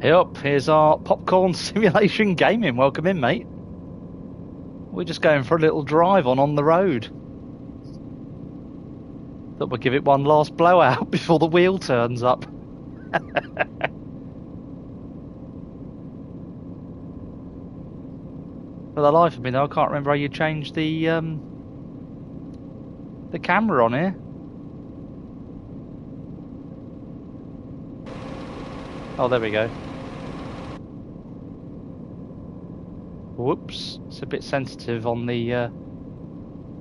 Yep, here's our popcorn simulation gaming. Welcome in, mate. We're just going for a little drive on the road. Thought we'd give it one last blowout before the wheel turns up. For the life of me, though, I can't remember how you changed the camera on here. Oh, there we go. Whoops, it's a bit sensitive on the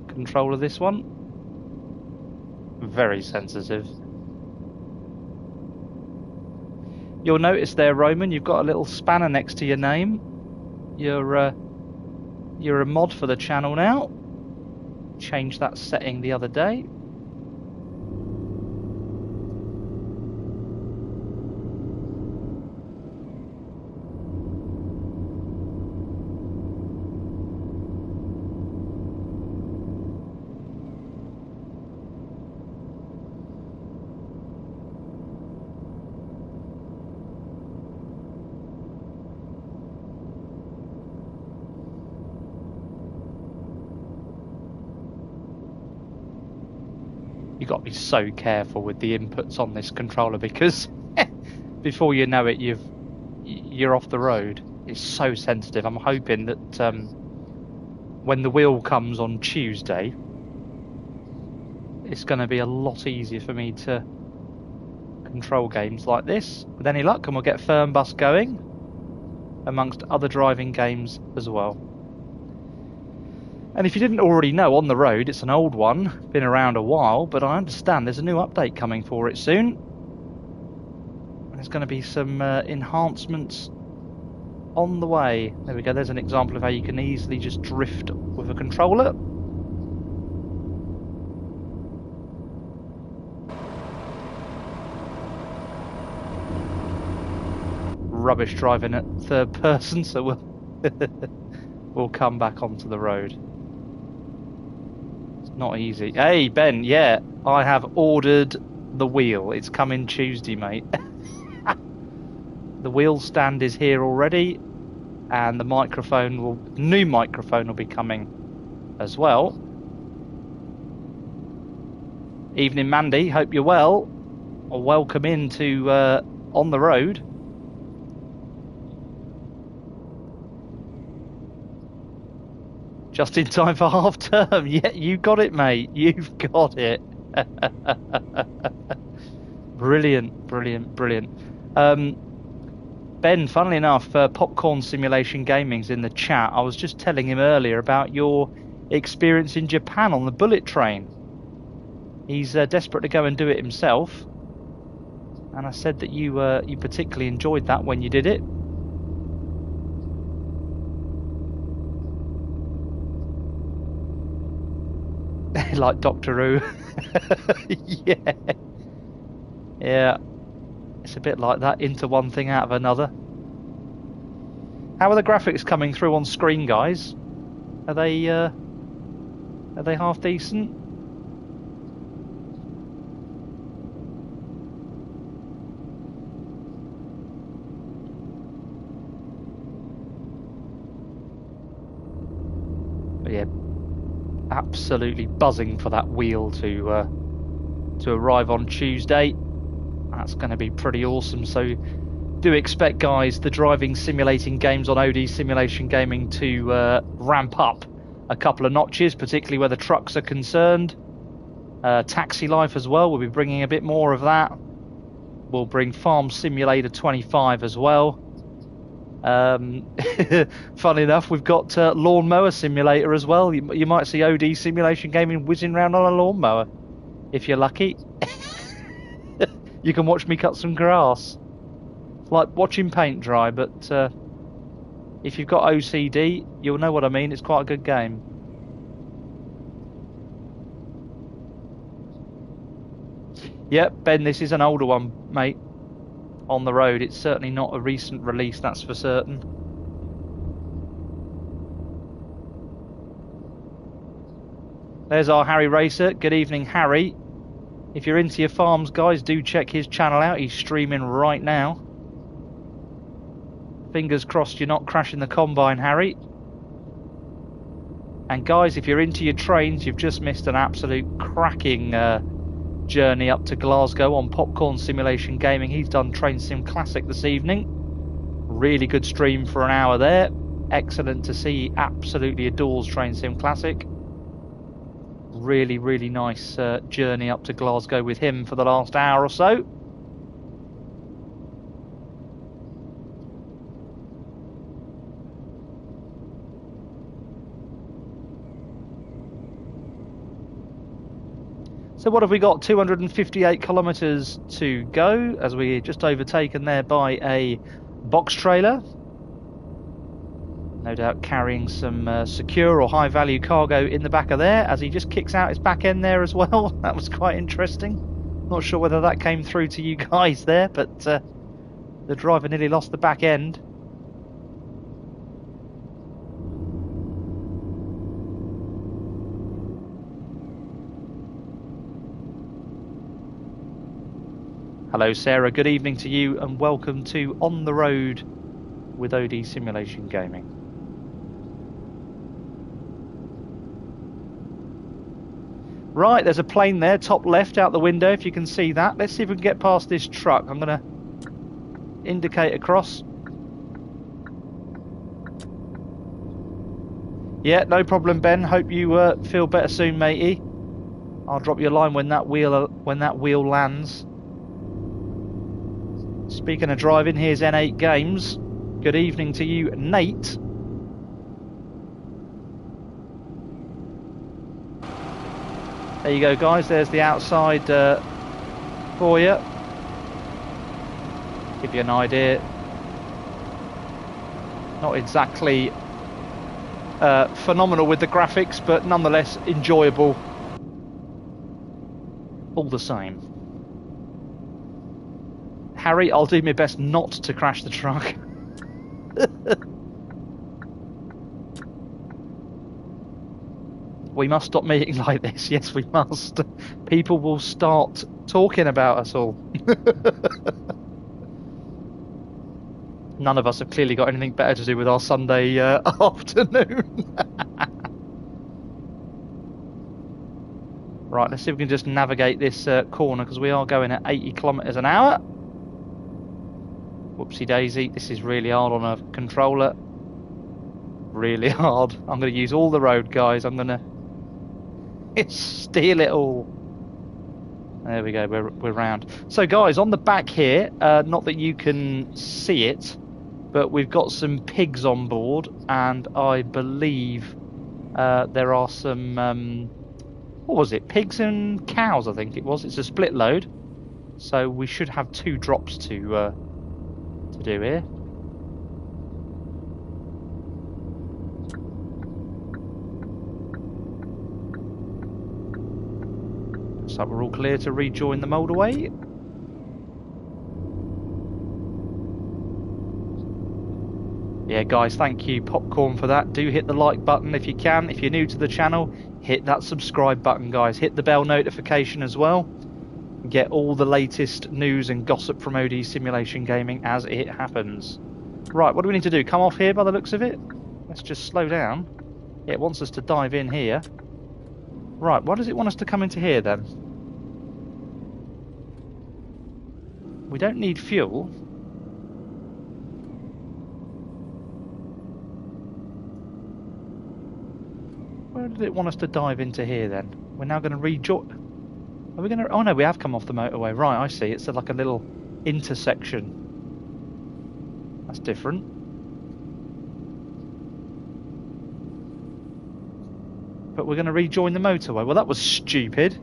control of this one. Very sensitive. You'll notice there, Roman, you've got a little spanner next to your name. You're a mod for the channel now. Changed that setting the other day. You've got to be so careful with the inputs on this controller, because before you know it, you're off the road. It's so sensitive. I'm hoping that when the wheel comes on Tuesday, it's going to be a lot easier for me to control games like this with any luck, and we'll get Fernbus going amongst other driving games as well. And if you didn't already know, On the Road, it's an old one, been around a while, but I understand there's a new update coming for it soon. There's going to be some enhancements on the way. There we go, there's an example of how you can easily just drift with a controller. Rubbish driving at third person, so we'll come back onto the road. Not easy. Hey, Ben, yeah, I have ordered the wheel. It's coming Tuesday, mate. The wheel stand is here already, and the new microphone will be coming as well. Evening, Mandy. Hope you're well. Welcome into On the Road. Just in time for half term. Yeah, you got it, mate. You've got it. Brilliant, brilliant, brilliant. Ben, funnily enough, Popcorn Simulation Gaming's in the chat. I was just telling him earlier about your experience in Japan on the bullet train. He's desperate to go and do it himself. And I said that you particularly enjoyed that when you did it. Like Doctor Who. Yeah, it's a bit like that, into one thing out of another. How are the graphics coming through on screen, guys? Are they half decent? But yeah, absolutely buzzing for that wheel to arrive on Tuesday. That's going to be pretty awesome. So do expect, guys, the driving simulating games on OD Simulation Gaming to ramp up a couple of notches, particularly where the trucks are concerned. Taxi Life as well, we'll be bringing a bit more of that. We'll bring Farm Simulator 25 as well. Funny enough, we've got Lawnmower Simulator as well. You might see OD Simulation Gaming whizzing around on a lawnmower, if you're lucky. You can watch me cut some grass. It's like watching paint dry, but if you've got OCD, you'll know what I mean. It's quite a good game. Yep, Ben, this is an older one, mate. On the Road, it's certainly not a recent release, that's for certain. There's our Harry Racer. Good evening, Harry. If you're into your farms, guys, do check his channel out. He's streaming right now. Fingers crossed you're not crashing the combine, Harry. And guys, if you're into your trains, you've just missed an absolute cracking journey up to Glasgow on Popcorn Simulation Gaming. He's done Train Sim Classic this evening. Really good stream for an hour there. Excellent to see. He absolutely adores Train Sim Classic. Really, really nice journey up to Glasgow with him for the last hour or so. So what have we got? 258 kilometres to go, as we're just overtaken there by a box trailer. No doubt carrying some secure or high value cargo in the back of there, as he just kicks out his back end there as well. That was quite interesting. Not sure whether that came through to you guys there, but the driver nearly lost the back end. Hello Sarah, good evening to you and welcome to On the Road with OD Simulation Gaming. Right, there's a plane there, top left out the window if you can see that. Let's see if we can get past this truck. I'm going to indicate across. Yeah, no problem Ben, hope you feel better soon matey. I'll drop you a line when that wheel lands. Speaking of driving, here's N8 Games. Good evening to you, Nate. There you go, guys. There's the outside for you. Give you an idea. Not exactly phenomenal with the graphics, but nonetheless enjoyable all the same. Harry, I'll do my best not to crash the truck. We must stop meeting like this. Yes, we must. People will start talking about us all. None of us have clearly got anything better to do with our Sunday afternoon. Right, let's see if we can just navigate this corner, because we are going at 80 kilometers an hour. Whoopsie daisy, this is really hard on a controller. Really hard. I'm going to use all the road, guys. I'm going to steal it all. There we go, we're round. So guys, on the back here, not that you can see it, but we've got some pigs on board, and I believe there are some, what was it, pigs and cows I think it was. It's a split load, so we should have 2 drops to do here. So we're all clear to rejoin the motorway. Yeah guys, thank you Popcorn for that. Do hit the like button if you can. If you're new to the channel, hit that subscribe button guys. Hit the bell notification as well. Get all the latest news and gossip from OD Simulation Gaming as it happens. Right, what do we need to do? Come off here by the looks of it? Let's just slow down. Yeah, it wants us to dive in here. Right, why does it want us to come into here then? We don't need fuel. Where did it want us to dive into here then? We're now going to rejoin. Are we going to... Oh no, we have come off the motorway. Right, I see. It's like a little intersection. That's different. But we're going to rejoin the motorway. Well, that was stupid.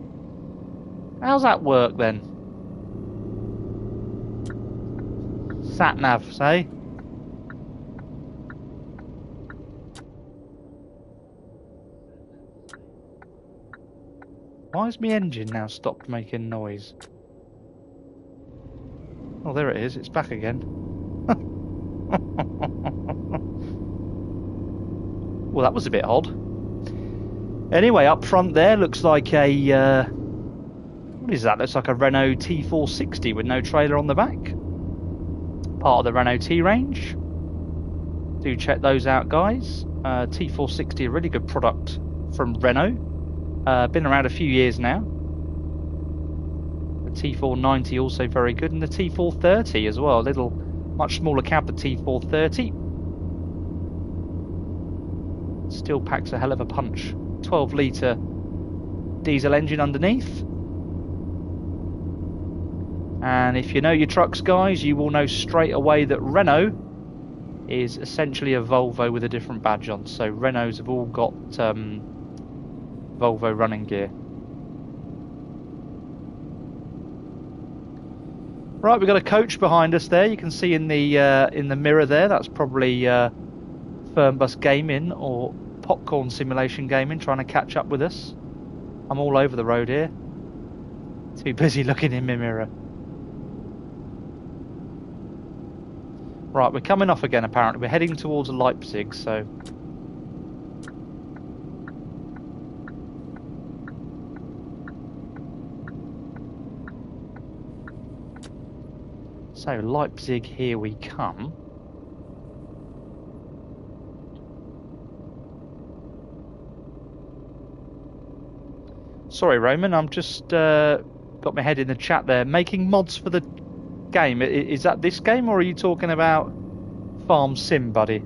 How's that work then? Sat nav, say. Why has my engine now stopped making noise? Oh, there it is. It's back again. Well, that was a bit odd. Anyway, up front there looks like a... what is that? Looks like a Renault T460 with no trailer on the back. Part of the Renault T range. Do check those out, guys. T460, a really good product from Renault. Been around a few years now. The T490 also very good, and the T430 as well. A little, much smaller cab, the T430. Still packs a hell of a punch. 12-litre diesel engine underneath. And if you know your trucks, guys, you will know straight away that Renault is essentially a Volvo with a different badge on. So Renaults have all got Volvo running gear. Right, we've got a coach behind us there. You can see in the mirror there. That's probably Fernbus Gaming or Popcorn Simulation Gaming trying to catch up with us. I'm all over the road here. Too busy looking in my mirror. Right, we're coming off again apparently. We're heading towards Leipzig, so... So, Leipzig, here we come. Sorry, Roman, I'm just got my head in the chat there. Making mods for the game. Is that this game, or are you talking about Farm Sim, buddy?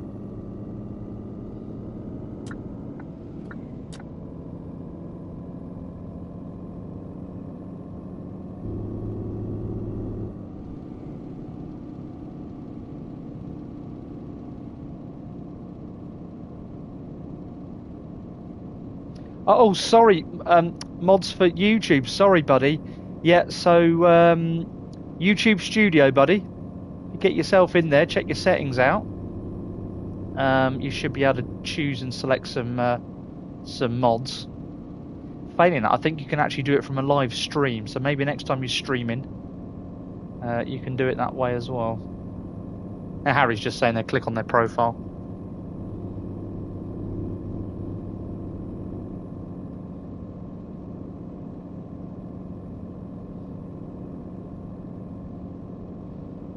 Oh, sorry. Mods for YouTube. Sorry, buddy. Yeah, so YouTube Studio, buddy. Get yourself in there. Check your settings out. You should be able to choose and select some mods. Failing that, I think you can actually do it from a live stream. So maybe next time you're streaming, you can do it that way as well. Now, Harry's just saying they click on their profile.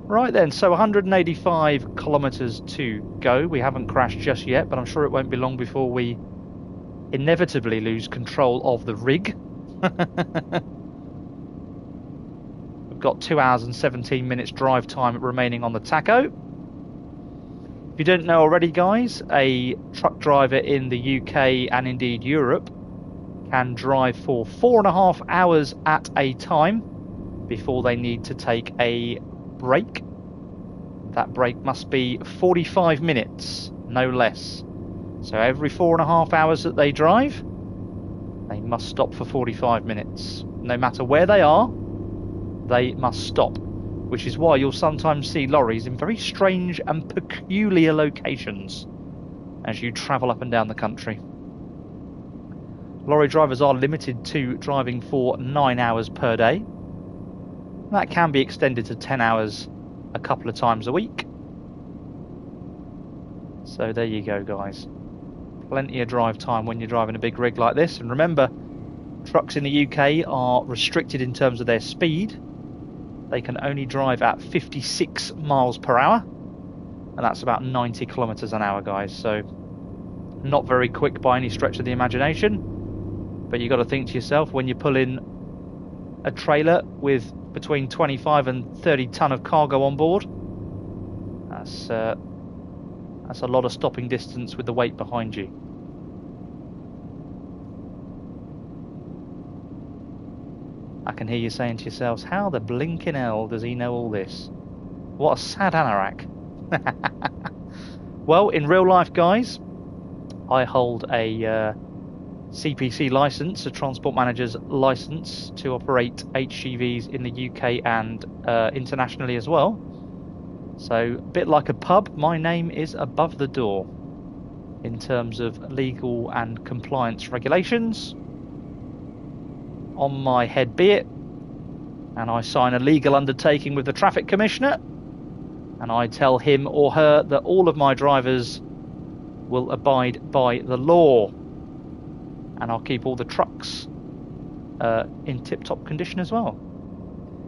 Right then, so 185 kilometres to go. We haven't crashed just yet, but I'm sure it won't be long before we inevitably lose control of the rig. We've got 2 hours and 17 minutes drive time remaining on the tacho. If you didn't know already, guys, a truck driver in the UK and indeed Europe can drive for 4.5 hours at a time before they need to take a break. That break must be 45 minutes, no less. So every 4.5 hours that they drive, they must stop for 45 minutes. No matter where they are, they must stop. Which is why you'll sometimes see lorries in very strange and peculiar locations as you travel up and down the country. Lorry drivers are limited to driving for 9 hours per day. That can be extended to 10 hours a couple of times a week. So there you go, guys. Plenty of drive time when you're driving a big rig like this. And remember, trucks in the UK are restricted in terms of their speed. They can only drive at 56 miles per hour. And that's about 90 kilometres an hour, guys. So not very quick by any stretch of the imagination. But you've got to think to yourself, when you pull in a trailer with between 25 and 30 ton of cargo on board, that's a lot of stopping distance with the weight behind you. I can hear you saying to yourselves, how the blinking hell does he know all this? What a sad anorak. Well, in real life, guys, I hold a CPC license, a transport manager's license to operate HGVs in the UK and internationally as well. So, a bit like a pub, my name is above the door in terms of legal and compliance regulations. On my head be it, and I sign a legal undertaking with the traffic commissioner, and I tell him or her that all of my drivers will abide by the law. And I'll keep all the trucks in tip-top condition as well.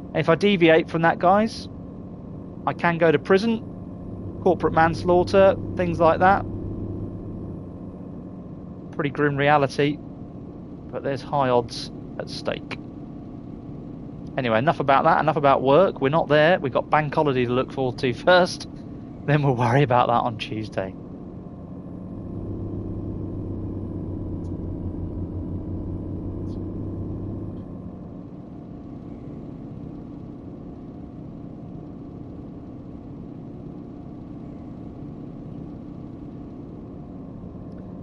And if I deviate from that, guys, I can go to prison corporate manslaughter, things like that. Pretty grim reality, but there's high odds at stake. Anyway, enough about that, enough about work. We're not there. We've got bank holiday to look forward to first. Then we'll worry about that on Tuesday.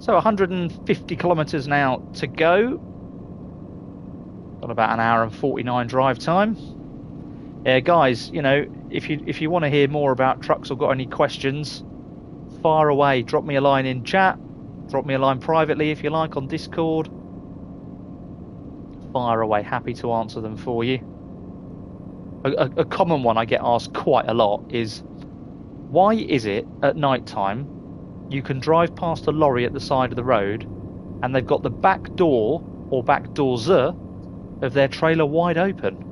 So 150 kilometres now to go. Got about an hour and 49 drive time. Yeah, guys, you know, if you want to hear more about trucks or got any questions, fire away. Drop me a line in chat. Drop me a line privately if you like on Discord. Fire away. Happy to answer them for you. A common one I get asked quite a lot is, why is it at night time you can drive past a lorry at the side of the road and they've got the back door or back doors of their trailer wide open?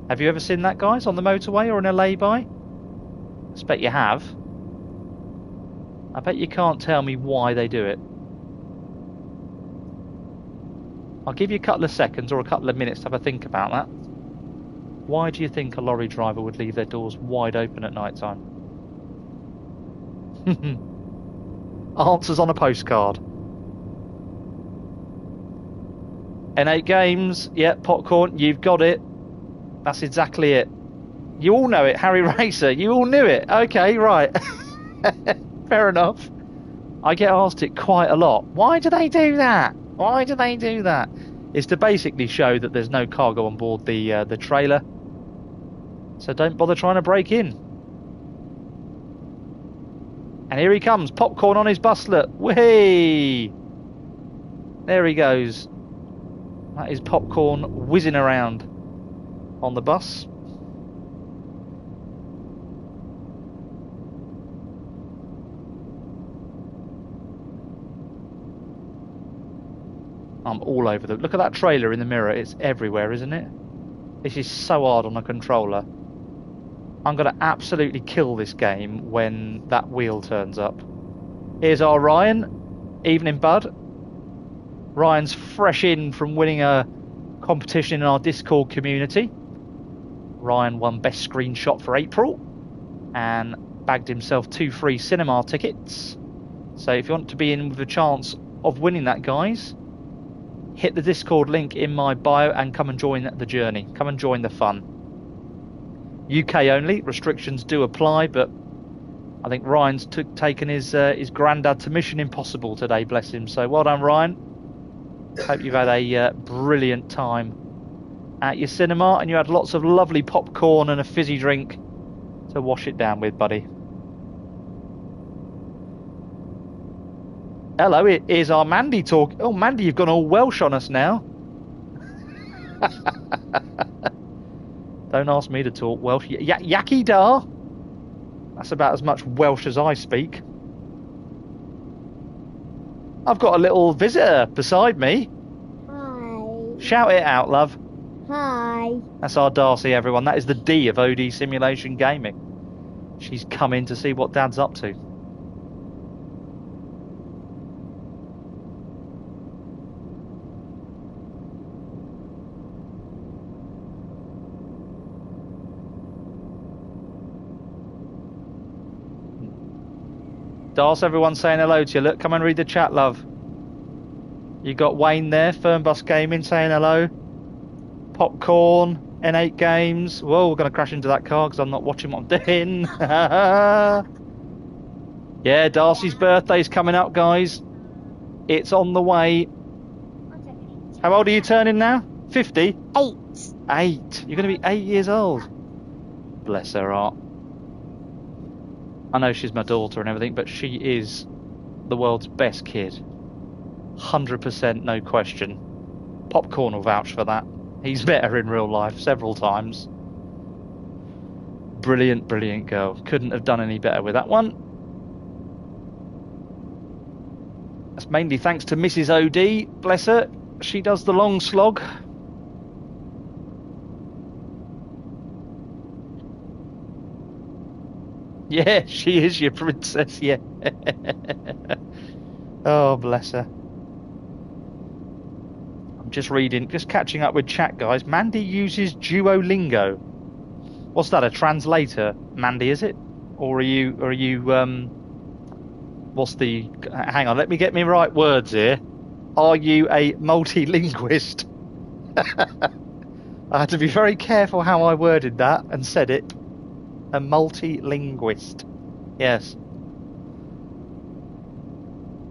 Have you ever seen that, guys, on the motorway or in a lay-by? I bet you have. I bet you can't tell me why they do it. I'll give you a couple of seconds or a couple of minutes to have a think about that. Why do you think a lorry driver would leave their doors wide open at night time? Answers on a postcard. N8 Games, yeah, popcorn, you've got it. That's exactly it. You all know it, Harry Racer. You all knew it. Okay, right. Fair enough. I get asked it quite a lot. Why do they do that? Why do they do that? It's to basically show that there's no cargo on board the trailer. So don't bother trying to break in. And here he comes, popcorn on his buslet. Whee! There he goes. That is popcorn whizzing around on the bus. I'm all over the... Look at that trailer in the mirror. It's everywhere, isn't it? This is so hard on a controller. I'm going to absolutely kill this game when that wheel turns up. Here's our Ryan. Evening, bud. Ryan's fresh in from winning a competition in our Discord community. Ryan won Best Screenshot for April and bagged himself 2 free cinema tickets. So if you want to be in with a chance of winning that, guys, hit the Discord link in my bio and come and join the journey. Come and join the fun. UK only. Restrictions do apply, but I think Ryan's taken his granddad to Mission Impossible today, bless him. So well done, Ryan. Hope you've had a brilliant time at your cinema and you had lots of lovely popcorn and a fizzy drink to wash it down with, buddy. Hello, it is our Mandy talk. Oh, Mandy, you've gone all Welsh on us now. Don't ask me to talk Welsh. Yaki da. That's about as much Welsh as I speak. I've got a little visitor beside me. Hi. Shout it out, love. Hi. That's our Darcy, everyone. That is the D of OD Simulation Gaming. She's come in to see what Dad's up to. Darcy, everyone's saying hello to you. Look, come and read the chat, love. You got Wayne there, Fernbus Gaming, saying hello. Popcorn, N8 Games. Whoa, we're going to crash into that car because I'm not watching what I'm doing. Yeah, Darcy's birthday's coming up, guys. It's on the way. How old are you turning now? 50? 8. 8. You're going to be 8 years old. Bless her heart. I know she's my daughter and everything, but she is the world's best kid. 100%, no question. Popcorn will vouch for that. He's met her in real life several times. Brilliant, brilliant girl. Couldn't have done any better with that one. That's mainly thanks to Mrs. OD. Bless her. She does the long slog. Yeah, she is your princess, yeah. Oh, bless her. I'm just reading, just catching up with chat, guys. Mandy uses Duolingo. What's that, a translator, Mandy, is it? Or are you, what's the, hang on, let me get me right words here. Are you a multilinguist? I had to be very careful how I worded that and said it. A multilinguist. Yes.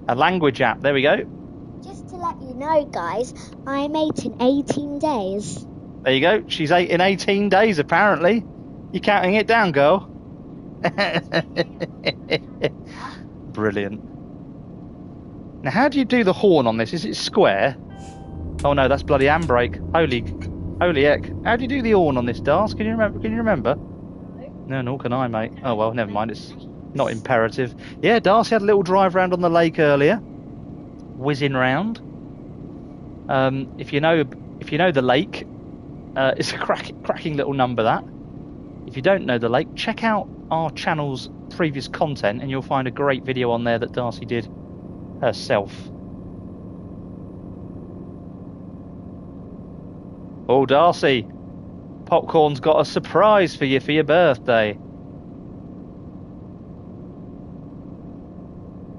A language app. There we go. Just to let you know, guys, I'm 8 in 18 days. There you go. She's 8 in 18 days, apparently. You counting it down, girl? Brilliant. Now, how do you do the horn on this? Is it square? Oh no, that's bloody handbrake. Holy heck. How do you do the horn on this, Dars? Can you remember? No, nor can I, mate. Oh well, never mind. It's not imperative. Yeah, Darcy had a little drive round on the lake earlier, whizzing round. If you know the lake, it's a cracking little number. That. If you don't know the lake, check out our channel's previous content, and you'll find a great video on there that Darcy did herself. Oh, Darcy, Popcorn's got a surprise for you for your birthday.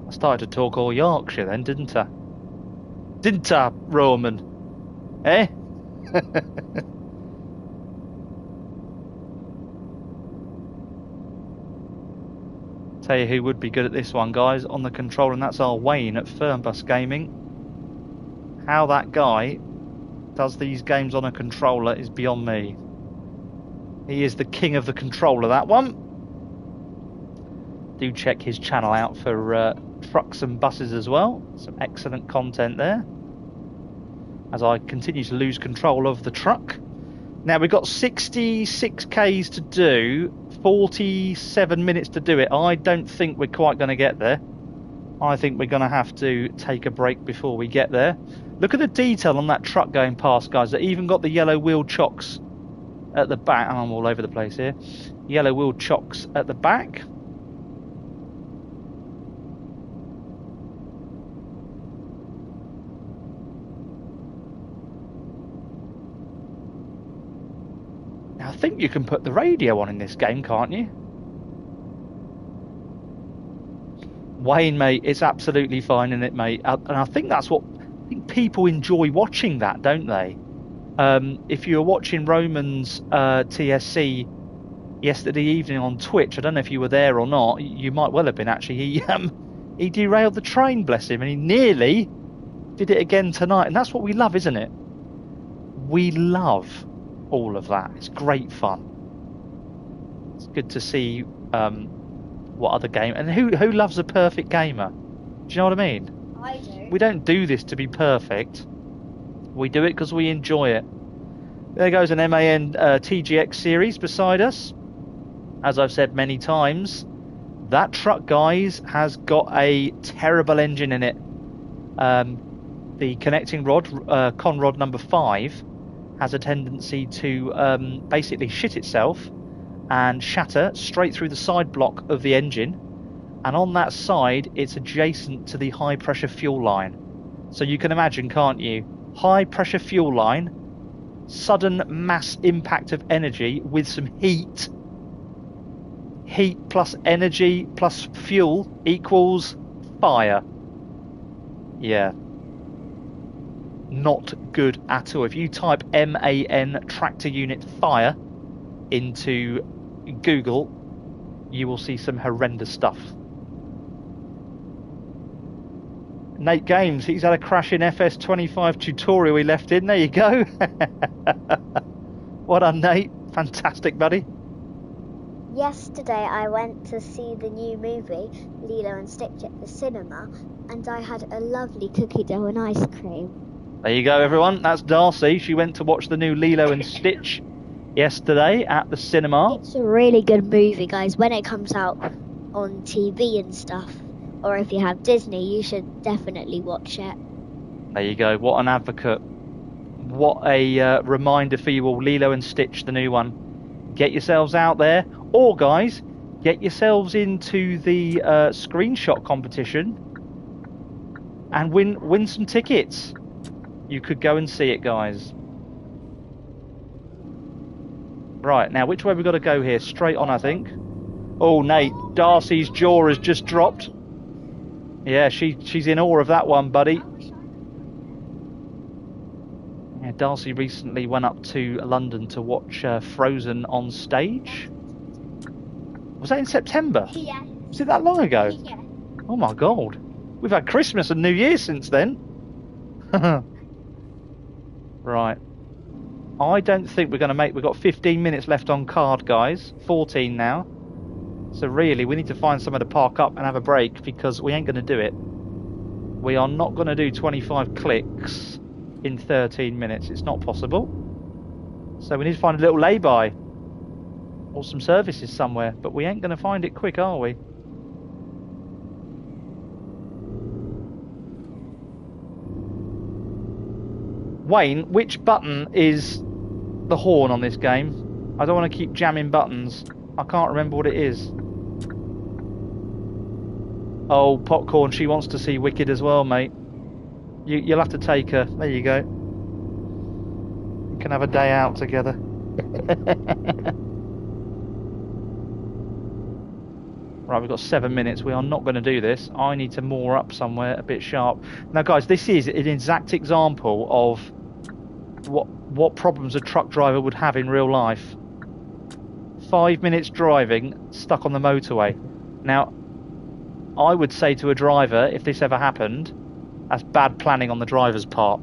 I started to talk all Yorkshire then, didn't I? Didn't I, Roman? Eh? Tell you who would be good at this one, guys, on the control, and that's our Wayne at Fernbus Gaming. How that guy does these games on a controller is beyond me. He is the king of the controller, that one. Do check his channel out for trucks and buses as well. Some excellent content there. As I continue to lose control of the truck. Now we've got 66 Ks to do, 47 minutes to do it. I don't think we're quite going to get there. I think we're going to have to take a break before we get there. Look at the detail on that truck going past, guys. They even got the yellow wheel chocks at the back. I'm all over the place here. Yellow wheel chocks at the back. Now I think you can put the radio on in this game, can't you? Wayne, mate, it's absolutely fine in it, mate. And I think that's what people enjoy watching, that, don't they? If you were watching Roman's TSC yesterday evening on Twitch, I don't know if you were there or not. You might well have been, actually. He derailed the train, bless him, and he nearly did it again tonight. And that's what we love, isn't it? We love all of that. It's great fun. It's good to see what other game, and who loves a perfect gamer? Do you know what I mean? I do. We don't do this to be perfect. We do it because we enjoy it. There goes an MAN TGX series beside us. As I've said many times, that truck, guys, has got a terrible engine in it. The connecting rod, con rod number 5, has a tendency to basically shit itself and shatter straight through the side block of the engine. And on that side, it's adjacent to the high pressure fuel line. So you can imagine, can't you? High pressure fuel line, sudden mass impact of energy with some heat. Heat plus energy plus fuel equals fire. Yeah. Not good at all. If you type MAN tractor unit fire into Google, you will see some horrendous stuff. Nate Games, he's had a crash in FS25 tutorial he left in. There you go. What a Nate. Fantastic, buddy. Yesterday I went to see the new movie, Lilo and Stitch, at the cinema, and I had a lovely cookie dough and ice cream. There you go, everyone. That's Darcy. She went to watch the new Lilo and Stitch yesterday at the cinema. It's a really good movie, guys. When it comes out on TV and stuff, or if you have Disney, you should definitely watch it. There you go. What an advocate. What a reminder for you all. Lilo and Stitch, the new one. Get yourselves out there. Or, guys, get yourselves into the screenshot competition and win some tickets. You could go and see it, guys. Right, now which way we got to go here? Straight on, I think. Oh, Nate, Darcy's jaw has just dropped. Yeah, she's in awe of that one, buddy. Yeah, Darcy recently went up to London to watch Frozen on stage. Was that in September? Yeah. Was it that long ago? Yeah. Oh my God. We've had Christmas and New Year since then. Right. I don't think we're going to make... We've got 15 minutes left on card, guys. 14 now. So really, we need to find somewhere to park up and have a break because we ain't going to do it. We are not going to do 25 clicks in 13 minutes. It's not possible. So we need to find a little lay-by or some services somewhere. But we ain't going to find it quick, are we? Wayne, which button is the horn on this game? I don't want to keep jamming buttons. I can't remember what it is. Oh, Popcorn, she wants to see Wicked as well, mate. You'll have to take her. There you go. You can have a day out together. Right, we've got 7 minutes. We are not going to do this. I need to moor up somewhere a bit sharp. Now, guys, this is an exact example of what problems a truck driver would have in real life. 5 minutes driving, stuck on the motorway. Now, I would say to a driver, if this ever happened, that's bad planning on the driver's part.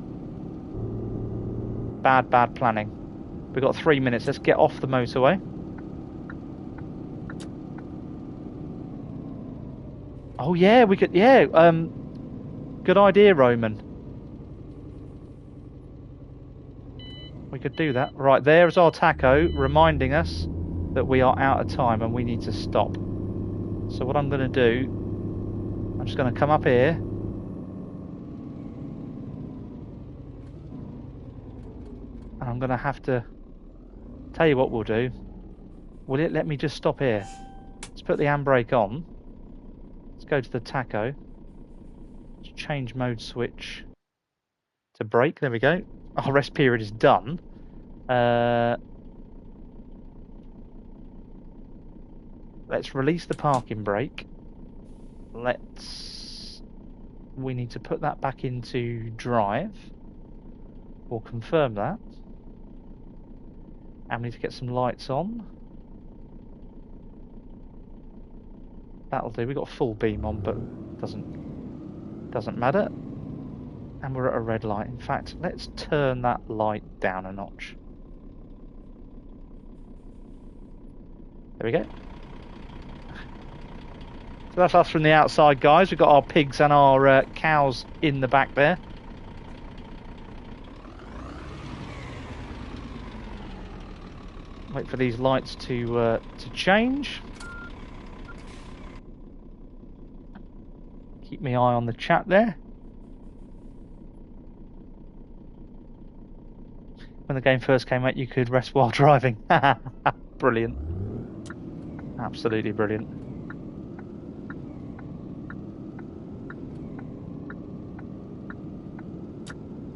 Bad planning. We've got 3 minutes. Let's get off the motorway. Oh yeah, we could. Yeah, good idea, Roman. We could do that. Right, there's our taco, reminding us that we are out of time and we need to stop. So what I'm going to do, I'm just going to come up here. And I'm going to have to tell you what we'll do. Will it let me just stop here? Let's put the handbrake on. Let's go to the taco. Let's change mode switch to brake. There we go. Our rest period is done. Let's release the parking brake. We need to put that back into drive. We'll confirm that. And we need to get some lights on. That'll do. We've got full beam on, but doesn't matter. And we're at a red light. In fact, let's turn that light down a notch. There we go. So that's us from the outside, guys. We've got our pigs and our cows in the back there. Wait for these lights to change. Keep my eye on the chat there. When the game first came out, you could rest while driving. Brilliant. Absolutely brilliant.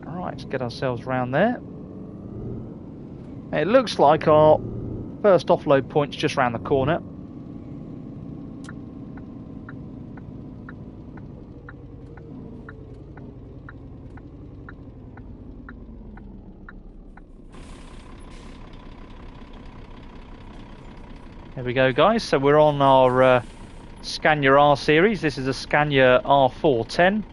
Alright, let's get ourselves round there. It looks like our first offload point's just round the corner. There we go, guys. So we're on our Scania R series. This is a Scania R410.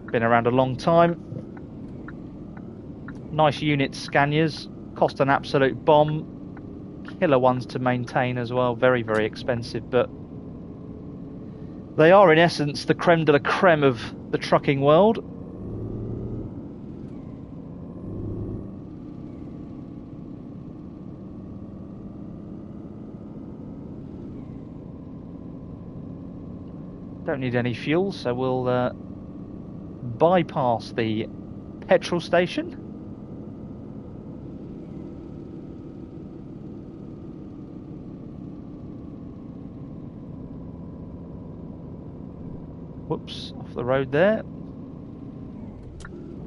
Been around a long time. Nice unit Scanias. Cost an absolute bomb. Killer ones to maintain as well. Very, very expensive, but they are in essence the creme de la creme of the trucking world. Don't need any fuel, so we'll bypass the petrol station. Oops, off the road there.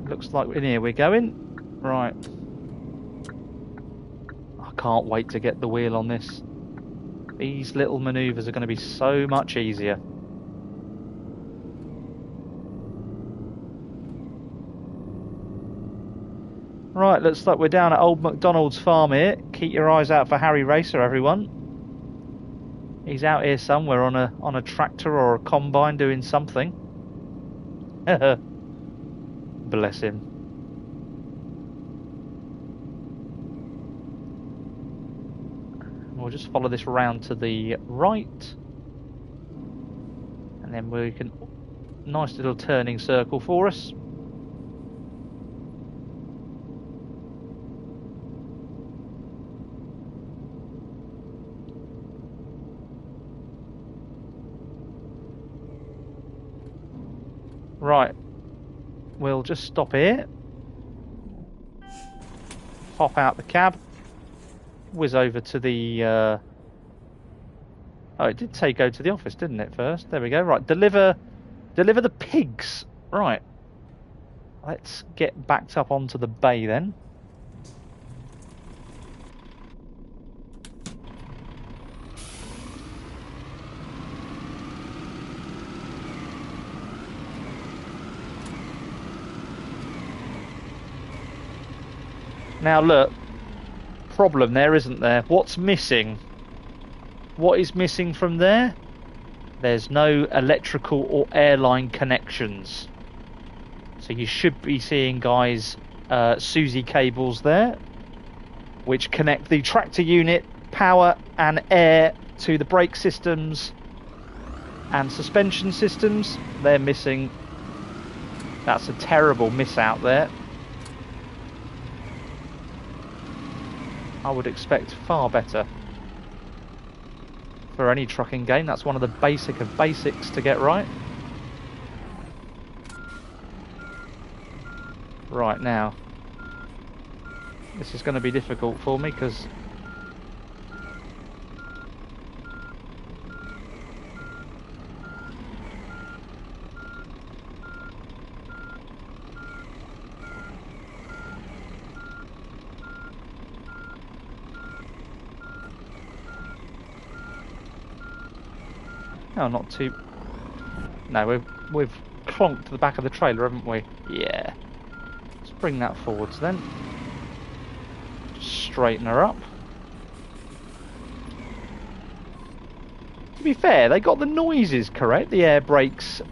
Looks like in here we're going. Right. I can't wait to get the wheel on this. These little manoeuvres are going to be so much easier. Right, looks like we're down at Old MacDonald's farm here. Keep your eyes out for Harry Racer, everyone. He's out here somewhere on a tractor or a combine doing something. Bless him. We'll just follow this round to the right, and then we can nice little turning circle for us. Right, we'll just stop here, hop out the cab, whiz over to the oh, it did say go to the office, didn't it, first? There we go. Right, deliver the pigs. Right, let's get backed up onto the bay then. Now look, problem there, isn't there? What's missing? What is missing from there? There's no electrical or airline connections. So you should be seeing, guys, SUSI cables there, which connect the tractor unit, power and air to the brake systems and suspension systems. They're missing. That's a terrible miss out there. I would expect far better for any trucking game. That's one of the basic of basics to get right. Right, now this is going to be difficult for me because oh, not too. No, we've clonked the back of the trailer, haven't we? Yeah. Let's bring that forwards then. Just straighten her up. To be fair, they got the noises correct. The air brakes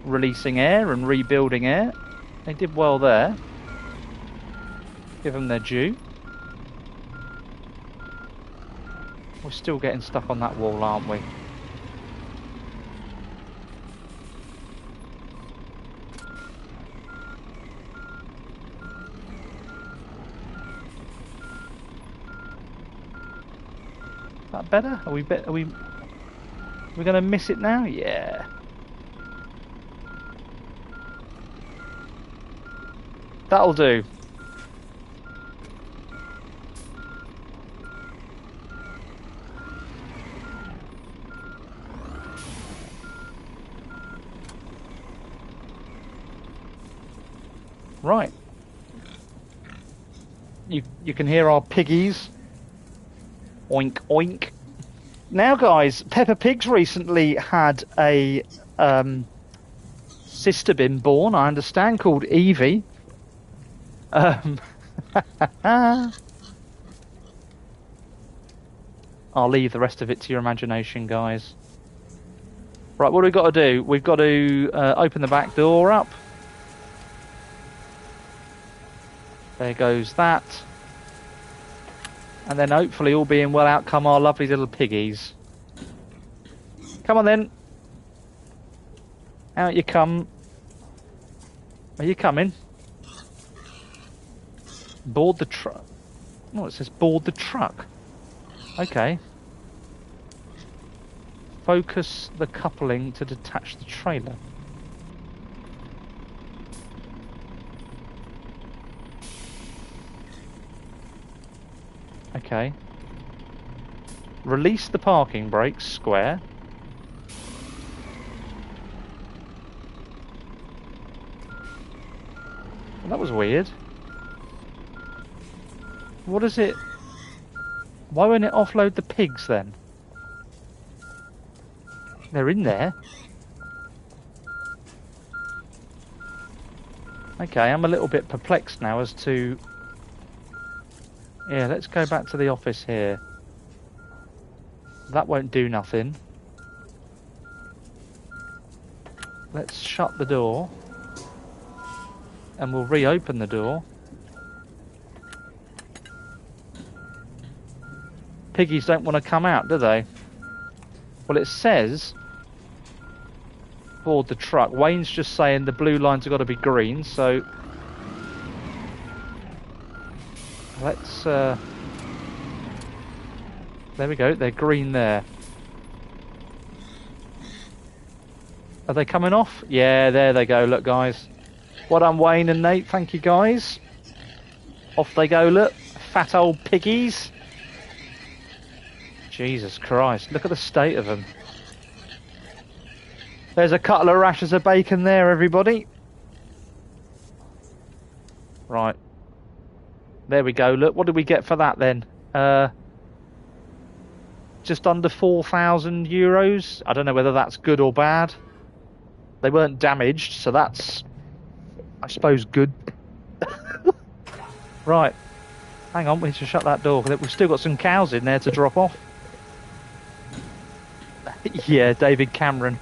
releasing air and rebuilding air. They did well there. Give them their due. We're still getting stuck on that wall, aren't we? That better? Are we going to miss it now? Yeah. That'll do. Right. You can hear our piggies. Oink oink. Now guys, Peppa Pig's recently had a sister been born, I understand, called Evie. I'll leave the rest of it to your imagination, guys. Right, what do we got to do? We've got to open the back door up. There goes that. And then hopefully, all being well, out come our lovely little piggies. Come on then. Out you come. Are you coming? Board the truck. Oh, it says board the truck. Okay. Focus the coupling to detach the trailer. Okay. Release the parking brakes, square. Well, that was weird. What is it? Why won't it offload the pigs then? They're in there. Okay, I'm a little bit perplexed now as to... Yeah, let's go back to the office here. That won't do nothing. Let's shut the door. And we'll reopen the door. Piggies don't want to come out, do they? Well, it says... board the truck. Wayne's just saying the blue lines have got to be green, so... let's... there we go, they're green there. Are they coming off? Yeah, there they go, look guys. Well done Wayne and Nate, thank you guys. Off they go, look. Fat old piggies. Jesus Christ, look at the state of them. There's a couple of rashers of bacon there, everybody. Right. There we go, look, what did we get for that then? Just under 4,000 euros. I don't know whether that's good or bad. They weren't damaged, so that's, I suppose, good. Right. Hang on, we need to shut that door. We've still got some cows in there to drop off. Yeah, David Cameron.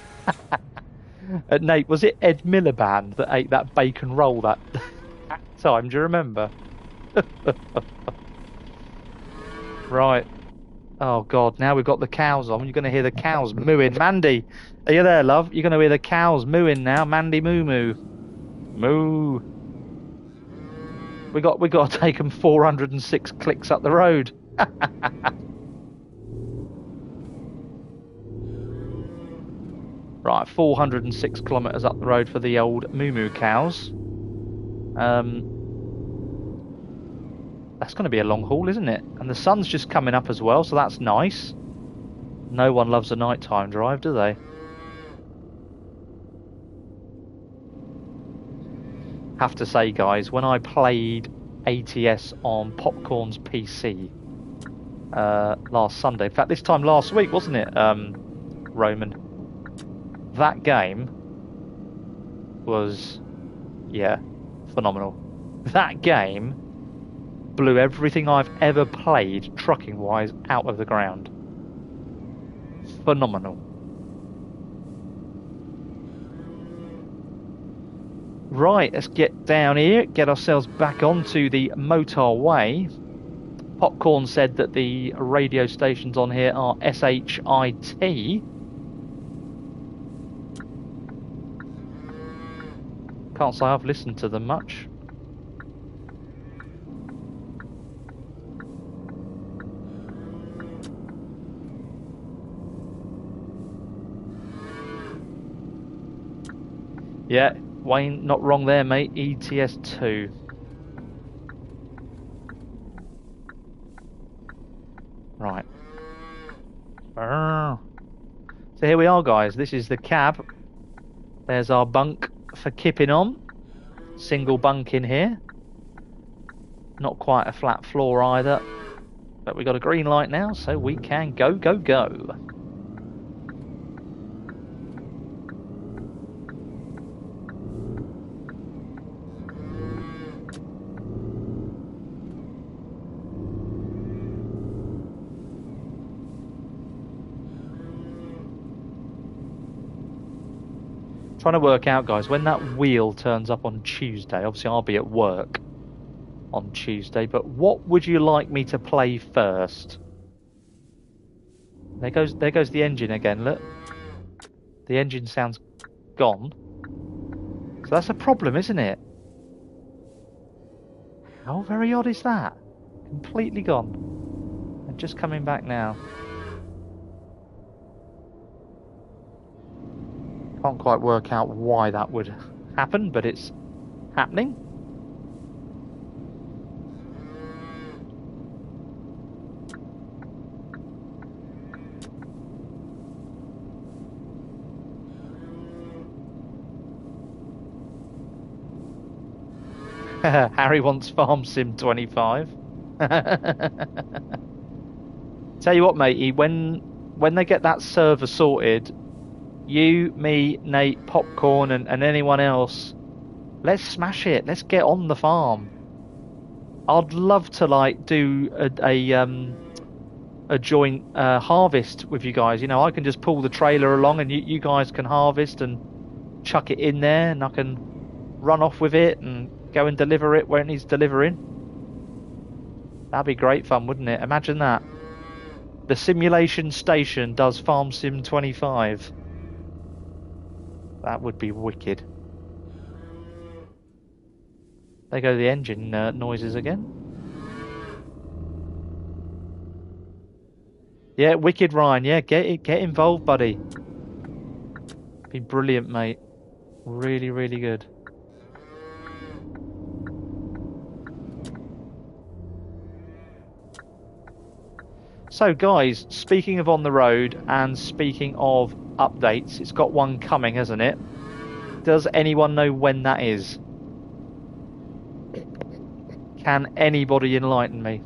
Nate, was it Ed Miliband that ate that bacon roll that time? Do you remember? Right. Oh, God, now we've got the cows on. You're going to hear the cows mooing. Mandy, are you there, love? You're going to hear the cows mooing now. Mandy moo moo. Moo. We got to take them 406 clicks up the road. Right, 406 kilometres up the road for the old moo moo cows. That's going to be a long haul, isn't it? And the sun's just coming up as well, so that's nice. No one loves a nighttime drive, do they? Have to say, guys, when I played ATS on Popcorn's PC last Sunday, in fact, this time last week, wasn't it, Roman? That game was, yeah, phenomenal. That game blew everything I've ever played trucking-wise out of the ground. Phenomenal. Right, let's get down here, get ourselves back onto the motorway. Popcorn said that the radio stations on here are SHIT. Can't say I've listened to them much. Yeah, Wayne, not wrong there, mate. ETS2. Right. So here we are, guys. This is the cab. There's our bunk for kipping on. Single bunk in here. Not quite a flat floor either. But we got a green light now, so we can go, go, go. Trying to work out, guys, when that wheel turns up on Tuesday. Obviously I'll be at work on Tuesday, but what would you like me to play first? There goes the engine again, look. The engine sounds gone. So that's a problem, isn't it? How very odd is that? Completely gone. And just coming back now. Can't quite work out why that would happen, but it's happening. Harry wants Farm Sim 25. Tell you what, matey, when they get that server sorted, you, me, Nate, Popcorn, and anyone else, let's smash it. Let's get on the farm. I'd love to like do a joint harvest with you guys. You know, I can just pull the trailer along, and you guys can harvest and chuck it in there, and I can run off with it and go and deliver it where it needs delivering. That'd be great fun, wouldn't it? Imagine that. The simulation station does Farm Sim 25. That would be wicked. There go the engine noises again. Yeah, wicked, Ryan. Yeah, get involved, buddy. Be brilliant, mate. Really, really good. So, guys, speaking of on the road and speaking of updates, it's got one coming, hasn't it? Does anyone know when that is? Can anybody enlighten me?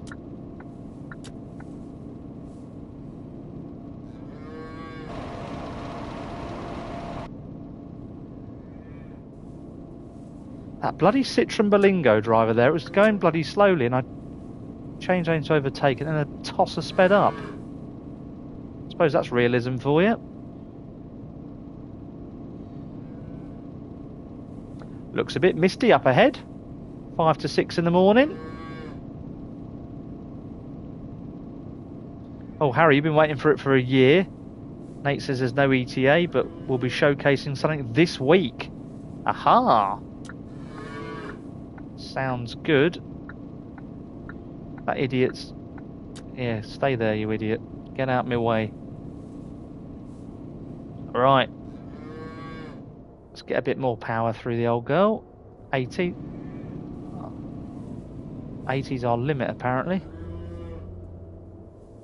That bloody Citroen Berlingo driver there, it was going bloody slowly, and I changed lane to overtake, and then a tosser sped up. I suppose that's realism for you. Looks a bit misty up ahead. 5 to 6 in the morning. Oh, Harry, you've been waiting for it for a year. Nate says there's no ETA, but we'll be showcasing something this week. Aha! Sounds good. That idiot's... Yeah, stay there, you idiot. Get out my way. Right. Let's get a bit more power through the old girl. 80. 80's our limit, apparently.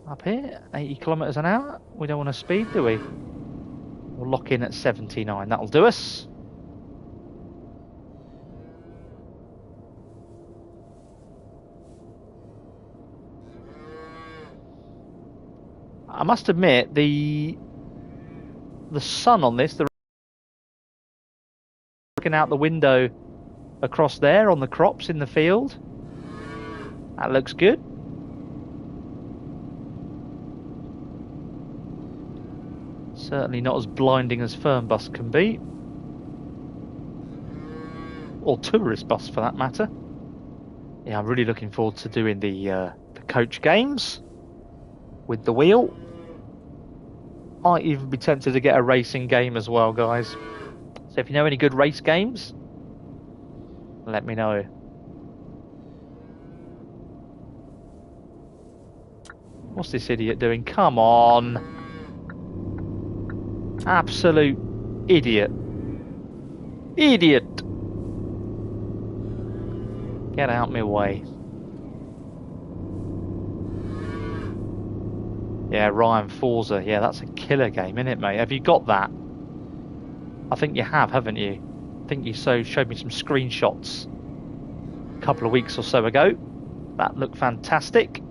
Up here, 80 kilometres an hour. We don't want to speed, do we? We'll lock in at 79. That'll do us. I must admit, the sun on this, looking out the window across there on the crops in the field, that looks good. Certainly not as blinding as Fernbus can be, or tourist bus for that matter. Yeah, I'm really looking forward to doing the coach games with the wheel. Might even be tempted to get a racing game as well, guys. So if you know any good race games, let me know. What's this idiot doing? Come on. Absolute idiot. Idiot. Get out my way. Yeah, Ryan, Forza. Yeah, that's a killer game, isn't it, mate? Have you got that? I think you have, haven't you? I think you showed me some screenshots a couple of weeks or so ago. That looked fantastic.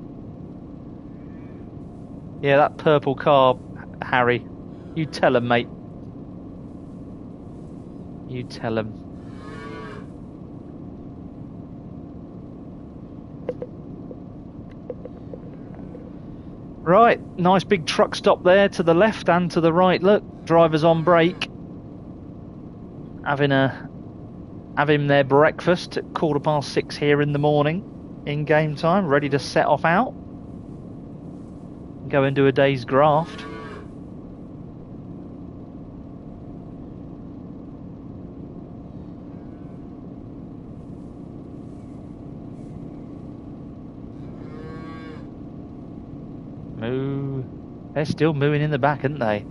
Yeah, that purple car, Harry. You tell him, mate. You tell him. Right, nice big truck stop there to the left and to the right. Look, driver's on break. Having their breakfast at 6:15 here in the morning, in game time, ready to set off out. Go and do a day's graft. Moo. They're still mooing in the back, aren't they?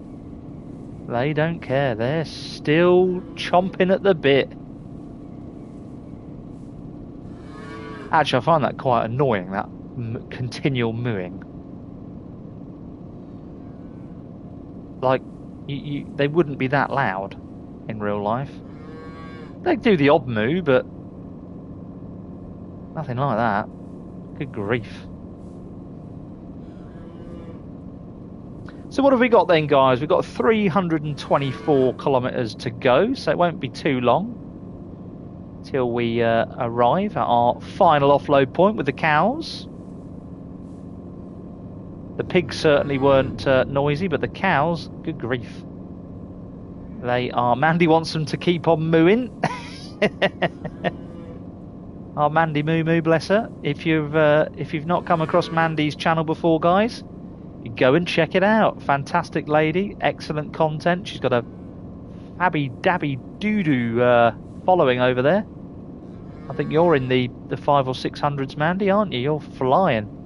They don't care. They're still chomping at the bit. Actually, I find that quite annoying, that continual mooing. Like, they wouldn't be that loud in real life. They do the odd moo, but Nothing like that. Good grief. So what have we got then, guys? We've got 324 kilometres to go, so it won't be too long till we arrive at our final offload point with the cows. The pigs certainly weren't noisy, but the cows, good grief. They are. Mandy wants them to keep on mooing. Our Mandy Moo Moo, bless her. If you've not come across Mandy's channel before, guys, you go and check it out. Fantastic lady, excellent content. She's got a fabby dabby doo doo following over there. I think you're in the 500 or 600s, Mandy, aren't you? You're flying.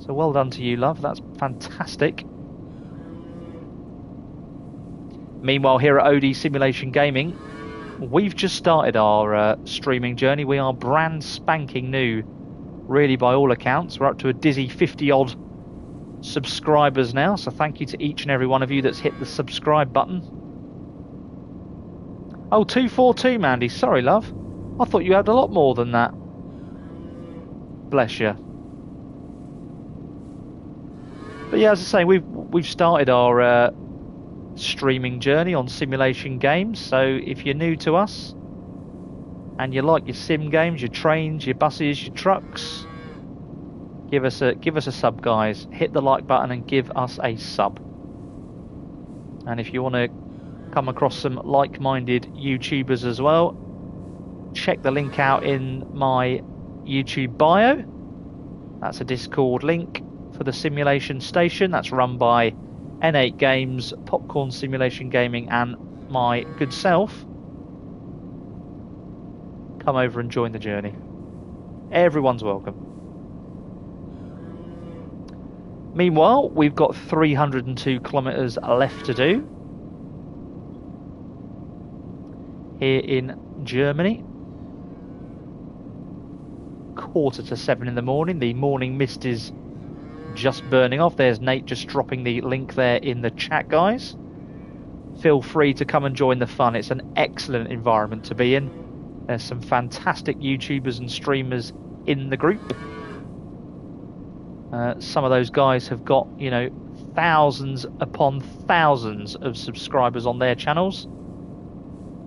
So well done to you, love. That's fantastic. Meanwhile, here at OD Simulation Gaming, we've just started our streaming journey. We are brand spanking new, really, by all accounts. We're up to a dizzy 50-odd subscribers now, so thank you to each and every one of you that's hit the subscribe button. Oh, 242, Mandy. Sorry, love. I thought you had a lot more than that. Bless you. But yeah, as I say, we've started our streaming journey on simulation games. So if you're new to us and you like your sim games, your trains, your buses, your trucks, give us a sub, guys. Hit the like button and give us a sub. And if you want to come across some like-minded YouTubers as well, check the link out in my YouTube bio. That's a Discord link for the simulation station. That's run by N8 Games, Popcorn Simulation Gaming, and my good self. Come over and join the journey. Everyone's welcome. Meanwhile, we've got 302 kilometres left to do here in Germany. 6:45 in the morning. The morning mist is just burning off. There's Nate just dropping the link there in the chat, guys. Feel free to come and join the fun. It's an excellent environment to be in. There's some fantastic YouTubers and streamers in the group. Some of those guys have got, you know, thousands upon thousands of subscribers on their channels.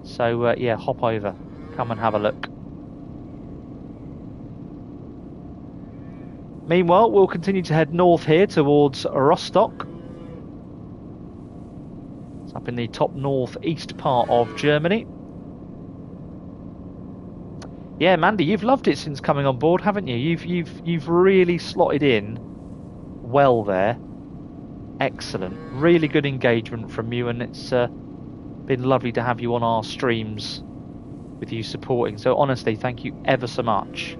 So yeah, hop over, come and have a look. Meanwhile, we'll continue to head north here towards Rostock. It's up in the top northeast part of Germany. Yeah, Mandy, you've loved it since coming on board, haven't you? You've really slotted in well there. Excellent, really good engagement from you, and it's been lovely to have you on our streams with you supporting. So honestly, thank you ever so much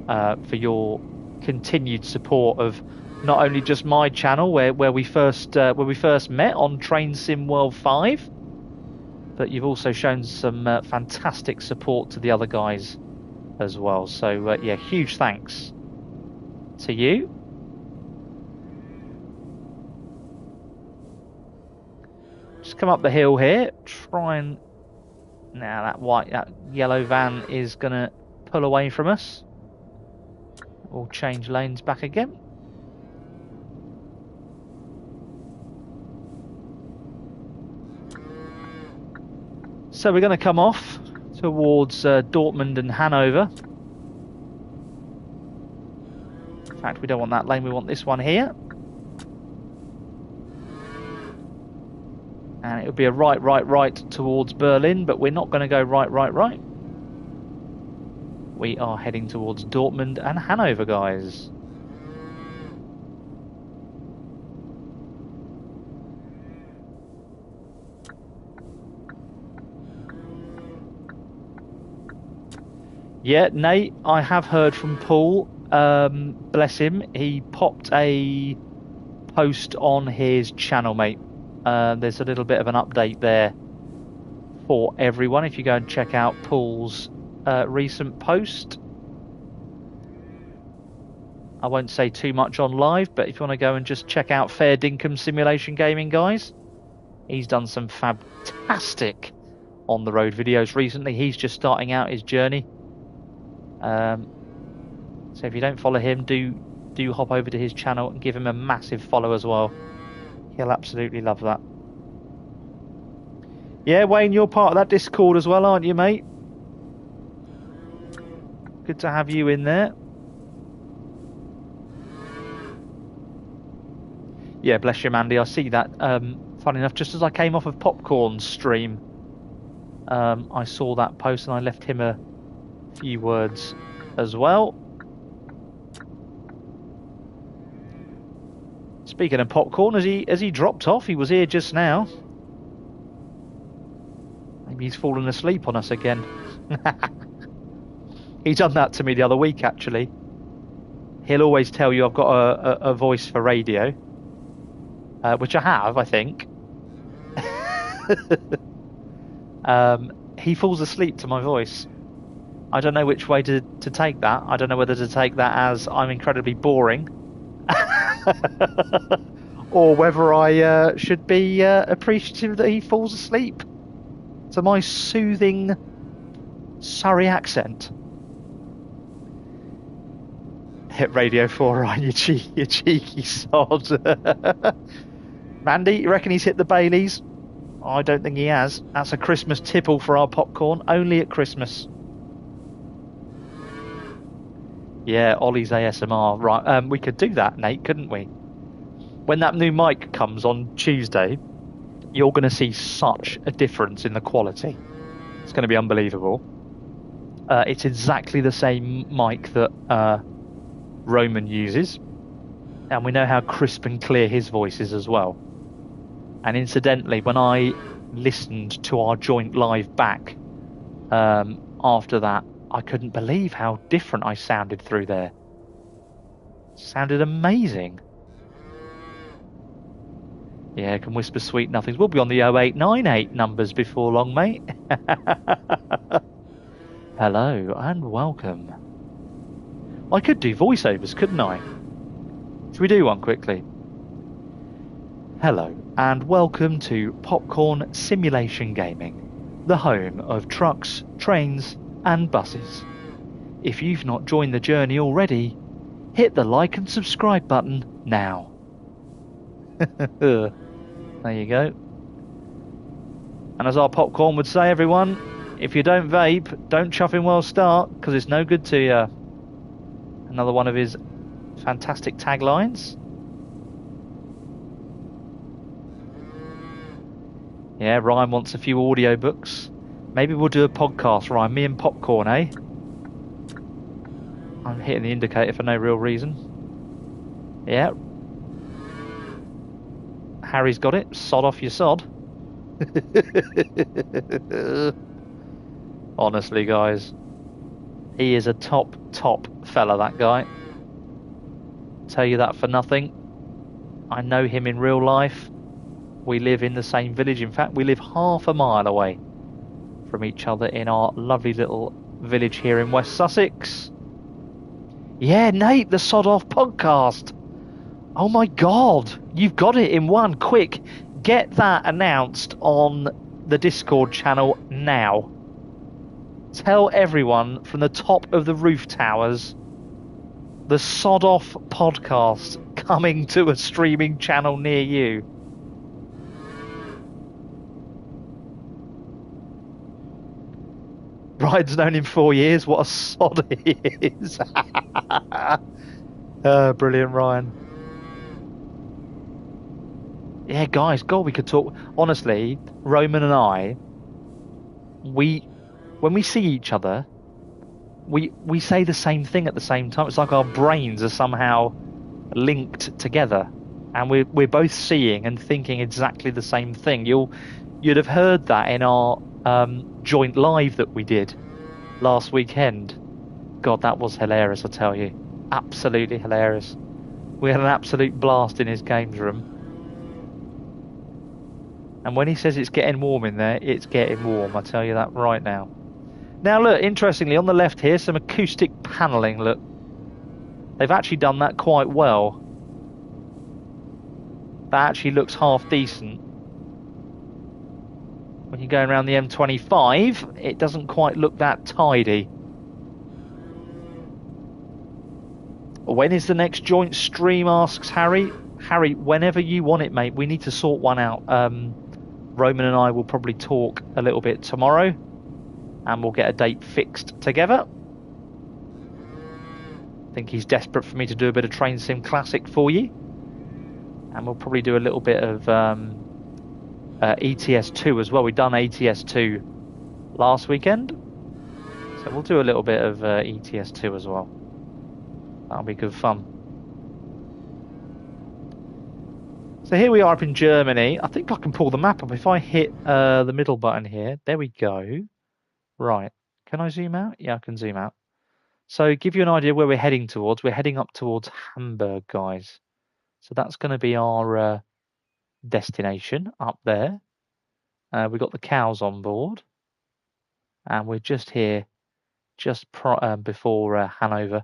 for your continued support of not only just my channel where we first met on Train Sim World 5, but you've also shown some fantastic support to the other guys as well. So yeah, huge thanks to you. Just come up the hill here, try and now that yellow van is gonna pull away from us. We'll change lanes back again. So we're going to come off towards Dortmund and Hanover. In fact, we don't want that lane, we want this one here. And it would be a right towards Berlin, but we're not going to go right. We are heading towards Dortmund and Hanover, guys. Yeah, Nate, I have heard from Paul. Bless him. He popped a post on his channel, mate. There's a little bit of an update there for everyone. If you go and check out Paul's recent post, I won't say too much on live, but if you want to go and just check out Fair Dinkum Simulation Gaming, guys, he's done some fantastic on the road videos recently. He's just starting out his journey, So if you don't follow him, do hop over to his channel and give him a massive follow as well. He'll absolutely love that. Yeah, Wayne, you're part of that Discord as well, aren't you, mate? Good to have you in there. Yeah, bless you, Mandy. I see that. Funny enough, just as I came off of Popcorn's stream, I saw that post and I left him a few words as well. Speaking of Popcorn, has he dropped off? He was here just now. Maybe he's fallen asleep on us again. He done that to me the other week, actually. He'll always tell you I've got a voice for radio, which I have, I think. He falls asleep to my voice. I don't know which way to take that. I don't know whether to take that as I'm incredibly boring, or whether I should be appreciative that he falls asleep to my soothing Surrey accent. Hit Radio 4 on you cheeky sod. Mandy, you reckon he's hit the Baileys? I don't think he has. That's a Christmas tipple for our Popcorn, only at Christmas. Yeah, Ollie's ASMR. Right, we could do that, Nate, couldn't we? When that new mic comes on Tuesday, you're going to see such a difference in the quality. It's going to be unbelievable. It's exactly the same mic that Roman uses, and we know how crisp and clear his voice is as well. And incidentally, when I listened to our joint live back after that, I couldn't believe how different I sounded through there. Sounded amazing. Yeah, can whisper sweet nothings. We'll be on the 0898 numbers before long, mate. Hello and welcome. I could do voiceovers, couldn't I? Should we do one quickly? Hello and welcome to Popcorn Simulation Gaming, the home of trucks, trains and buses. If you've not joined the journey already, hit the like and subscribe button now. There you go. And as our Popcorn would say, everyone, if you don't vape, don't chuffing well start, because it's no good to you. Another one of his fantastic taglines. Yeah, Ryan wants a few audiobooks. Maybe we'll do a podcast, Ryan. Me and Popcorn, eh? I'm hitting the indicator for no real reason. Yeah. Harry's got it. Sod off your sod. Honestly, guys. He is a top fella, that guy. Tell you that for nothing. I know him in real life. We live in the same village. In fact, we live half a mile away from each other in our lovely little village here in West Sussex. Yeah, Nate, the Sod Off podcast. Oh my God, you've got it in one. Quick, get that announced on the Discord channel now. Tell everyone from the top of the roof towers, the Sod Off podcast coming to a streaming channel near you. Ryan's known him 4 years. What a sod he is. Brilliant, Ryan. Yeah, guys, God, we could talk. Honestly, Roman and I, when we see each other, we say the same thing at the same time. It's like our brains are somehow linked together, and we're both seeing and thinking exactly the same thing. You'd have heard that in our joint live that we did last weekend. God, that was hilarious, I tell you. Absolutely hilarious. We had an absolute blast in his games room. And when he says it's getting warm in there, it's getting warm, I tell you that right now. Now look, interestingly, on the left here, some acoustic panelling, look. They've actually done that quite well. That actually looks half decent. When you're going around the M25, it doesn't quite look that tidy. When is the next joint stream, asks Harry. Harry, whenever you want it, mate. We need to sort one out. Roman and I will probably talk a little bit tomorrow, and we'll get a date fixed together. I think he's desperate for me to do a bit of Train Sim Classic for you, and we'll probably do a little bit of ETS2 as well. We've done ETS2 last weekend, so we'll do a little bit of ETS2 as well. That'll be good fun. So here we are up in Germany. I think I can pull the map up if I hit the middle button here. There we go. Right. Can I zoom out? Yeah, I can zoom out. So give you an idea where we're heading towards. We're heading up towards Hamburg, guys. So that's going to be our destination up there. We've got the cows on board. And we're just here, just before Hanover.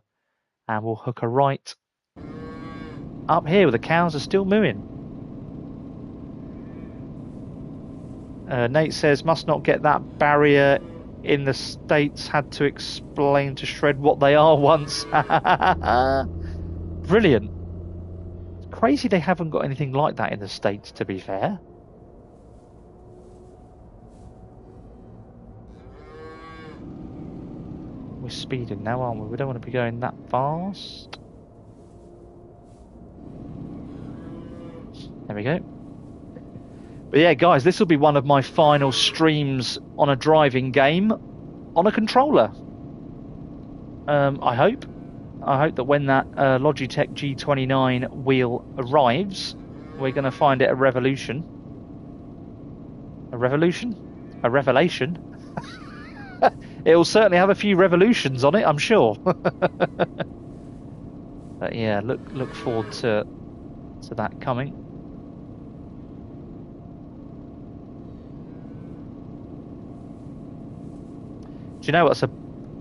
And we'll hook a right up here where the cows are still mooing. Nate says, must not get that barrier in the States, had to explain to Shred what they are once. Brilliant. It's crazy they haven't got anything like that in the States, to be fair. We're speeding now, aren't we? We don't want to be going that fast. There we go. But yeah, guys, this will be one of my final streams on a driving game on a controller. I hope that when that Logitech G29 wheel arrives, we're going to find it a revolution. A revolution? A revelation? It will certainly have a few revolutions on it, I'm sure. But yeah, look forward to that coming. Do you know what's a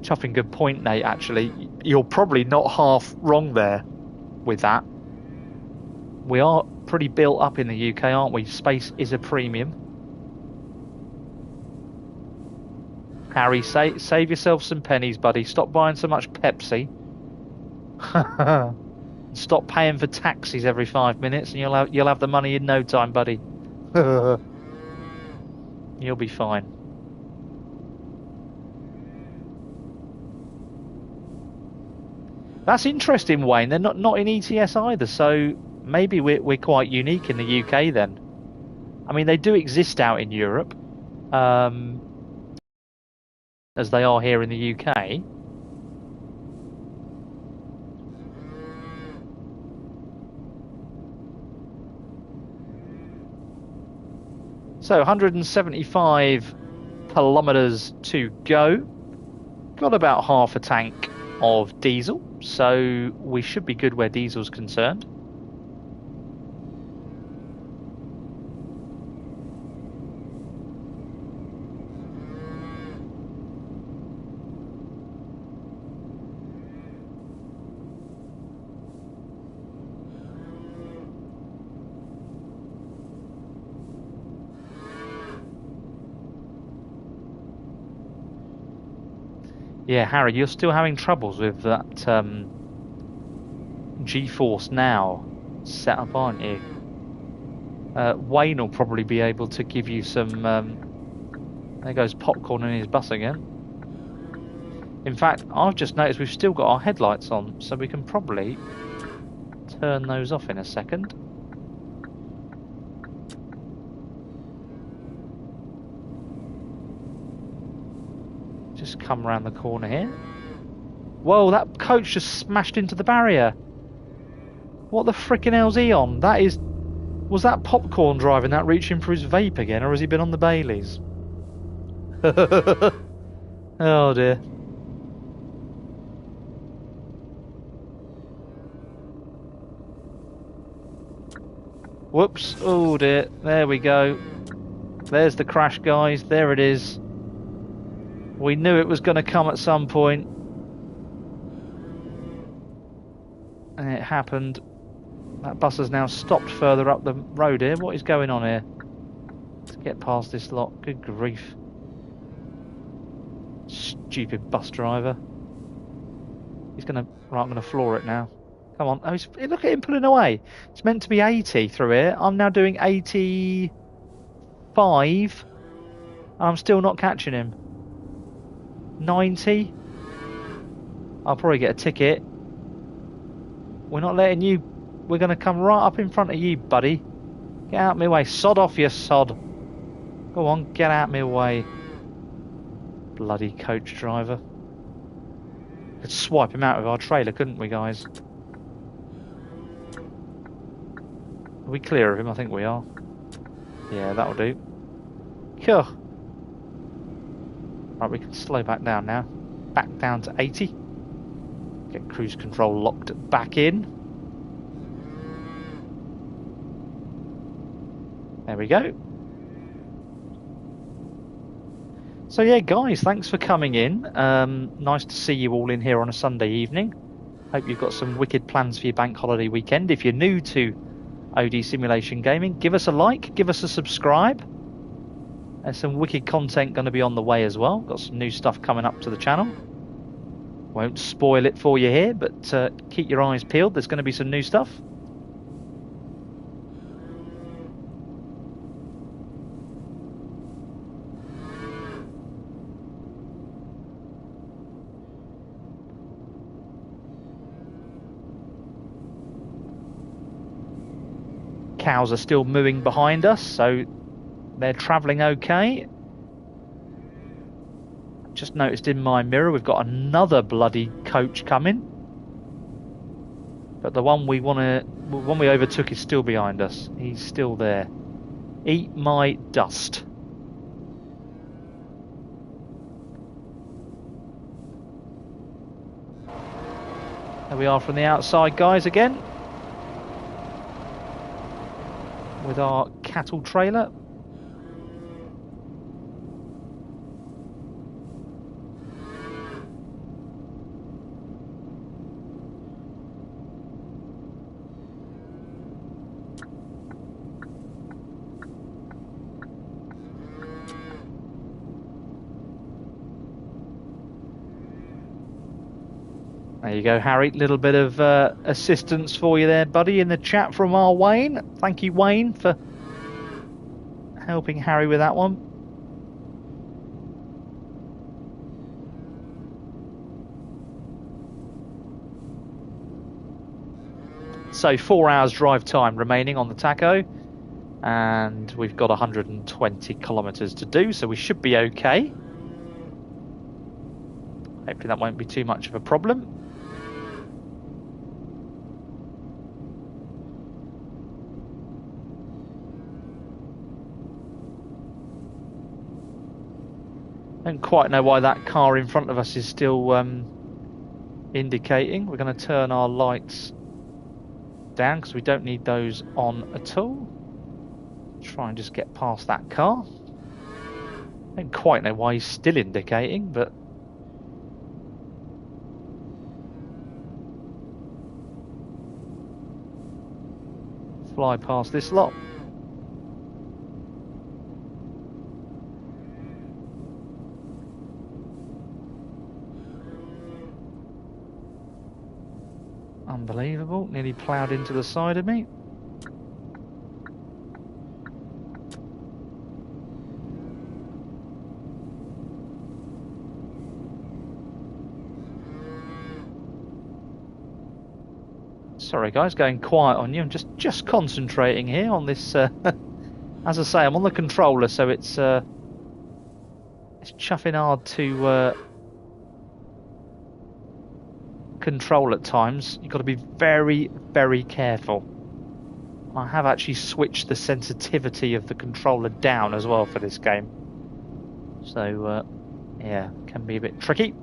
chuffing good point, Nate, actually? You're probably not half wrong there with that. We are pretty built up in the UK, aren't we? Space is a premium. Harry, save yourself some pennies, buddy. Stop buying so much Pepsi. Stop paying for taxis every 5 minutes and you'll have the money in no time, buddy. You'll be fine. That's interesting, Wayne. They're not in ETS either, so maybe we're quite unique in the UK then. I mean, they do exist out in Europe, as they are here in the UK. So 175 kilometers to go. Got about half a tank of diesel, so we should be good where diesel's concerned. Yeah, Harry, you're still having troubles with that GeForce Now setup, aren't you? Wayne will probably be able to give you some... there goes popcorn in his bus again. In fact, I've just noticed we've still got our headlights on, so we can probably turn those off in a second. Just come around the corner here. Whoa, that coach just smashed into the barrier. What the frickin' hell's he on? That is... Was that popcorn driving that reaching for his vape again, or has he been on the Baileys? Oh dear. Whoops. Oh dear. There we go. There's the crash, guys. There it is. We knew it was going to come at some point. And it happened. That bus has now stopped further up the road here. What is going on here? Let's get past this lot. Good grief. Stupid bus driver. He's going to... Right, I'm going to floor it now. Come on. Oh, look at him pulling away. It's meant to be 80 through here. I'm now doing 85. And I'm still not catching him. 90. I'll probably get a ticket. We're not letting you. We're going to come right up in front of you, buddy. Get out of my way. Sod off, you sod. Go on, get out of my way. Bloody coach driver. Could swipe him out with our trailer, couldn't we, guys? Are we clear of him? I think we are. Yeah, that'll do. Cool. Right, we can slow back down now. Back down to 80. Get cruise control locked back in. There we go. So yeah, guys, thanks for coming in. Nice to see you all in here on a Sunday evening. Hope you've got some wicked plans for your bank holiday weekend. If you're new to OD Simulation Gaming, give us a like, give us a subscribe. There's some wicked content going to be on the way as well. Got some new stuff coming up to the channel. Won't spoil it for you here, but keep your eyes peeled. There's going to be some new stuff. Cows are still mooing behind us, so they're travelling okay. Just noticed in my mirror we've got another bloody coach coming, but the one we overtook is still behind us. He's still there. Eat my dust. There we are from the outside, guys, again with our cattle trailer. There you go, Harry. Little bit of assistance for you there, buddy, in the chat from our Wayne. Thank you, Wayne, for helping Harry with that one. So 4 hours drive time remaining on the tacho, and we've got 120 kilometers to do, so we should be okay. Hopefully that won't be too much of a problem. Don't quite know why that car in front of us is still indicating. We're going to turn our lights down because we don't need those on at all. Try and just get past that car. Don't quite know why he's still indicating, but fly past this lot. Unbelievable, nearly ploughed into the side of me. Sorry guys, going quiet on you. I'm just concentrating here on this. As I say, I'm on the controller, so it's chuffing hard to control at times. You've got to be very, very careful. I have actually switched the sensitivity of the controller down as well for this game. So, yeah, can be a bit tricky.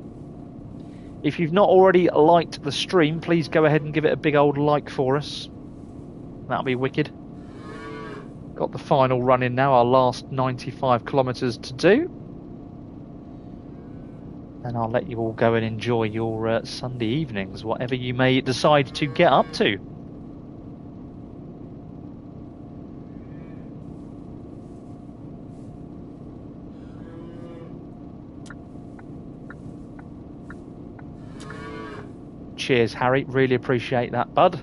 If you've not already liked the stream, please go ahead and give it a big old like for us. That'll be wicked. Got the final run in now, our last 95 kilometres to do. And I'll let you all go and enjoy your Sunday evenings, whatever you may decide to get up to. Cheers, Harry. Really appreciate that, bud.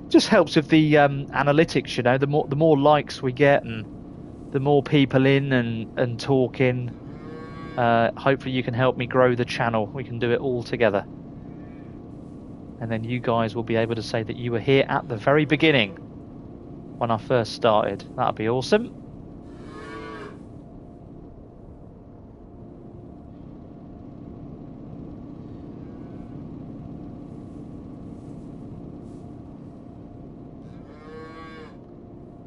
Just helps with the analytics, you know. The more likes we get, and the more people in and talking. Hopefully, you can help me grow the channel. We can do it all together, and then you guys will be able to say that you were here at the very beginning when I first started. That'd be awesome.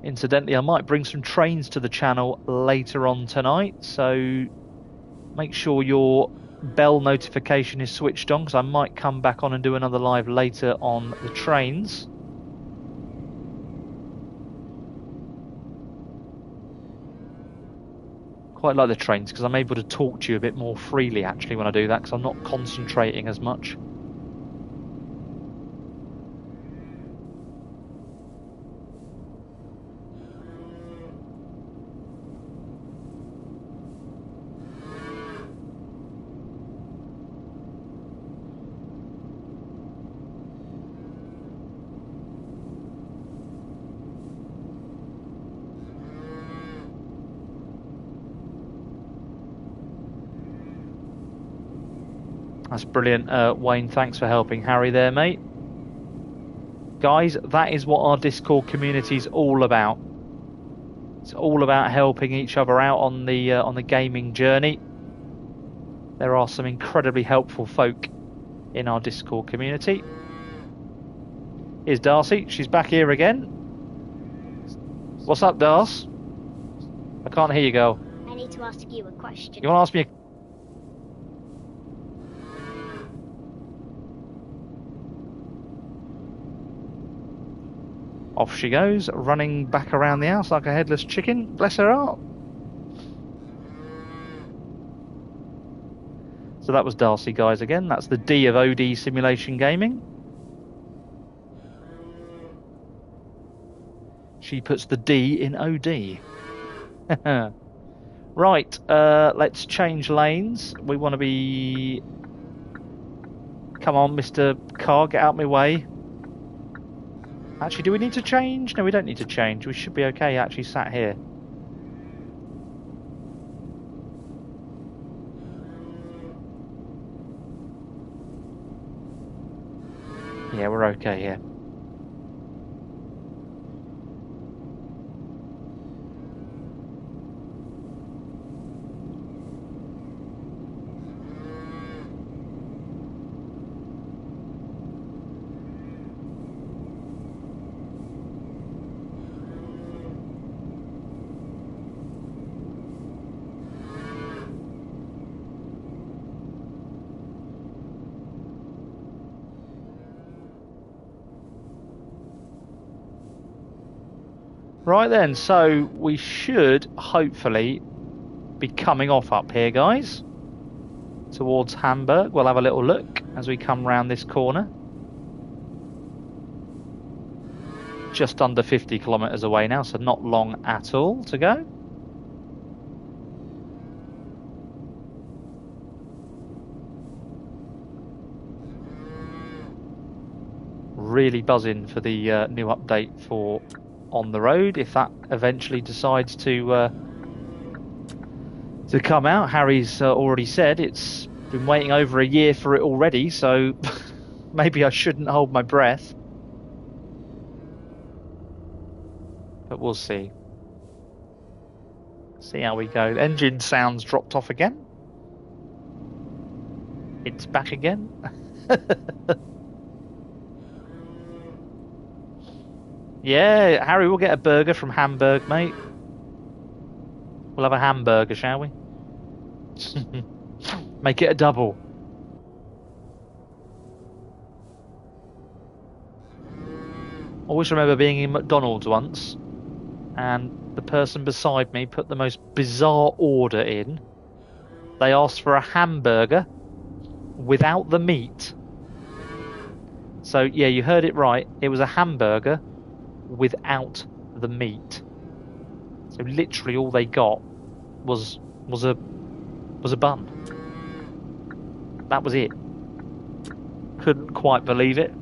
Incidentally, I might bring some trains to the channel later on tonight, so make sure your bell notification is switched on, because I might come back on and do another live later on the trains. Quite like the trains because I'm able to talk to you a bit more freely actually when I do that, because I'm not concentrating as much. That's brilliant, Wayne. Thanks for helping Harry there, mate. Guys, that is what our Discord community is all about. It's all about helping each other out on the gaming journey. There are some incredibly helpful folk in our Discord community. Here's Darcy. She's back here again. What's up, Darcy? I can't hear you, girl. I need to ask you a question. You want to ask me a... Off she goes, running back around the house like a headless chicken. Bless her heart. So that was Darcy, guys, again. That's the D of OD Simulation Gaming. She puts the D in OD. Right, let's change lanes. We want to be... Come on, Mr. Car, get out of my way. Actually, do we need to change? No, we don't need to change. We should be okay actually sat here. Yeah, we're okay here. Right then, so we should hopefully be coming off up here, guys, towards Hamburg. We'll have a little look as we come round this corner. Just under 50 kilometres away now, so not long at all to go. Really buzzing for the new update for On the Road, if that eventually decides to come out. Harry's already said it's been waiting over a year for it already, so maybe I shouldn't hold my breath. But we'll see. See how we go. Engine sounds dropped off again. It's back again. Yeah, Harry, we'll get a burger from Hamburg, mate. We'll have a hamburger, shall we? Make it a double. Always remember being in McDonald's once, and the person beside me put the most bizarre order in. They asked for a hamburger without the meat. So, yeah, you heard it right. It was a hamburger without the meat. So literally all they got was a bun. That was it. Couldn't quite believe it.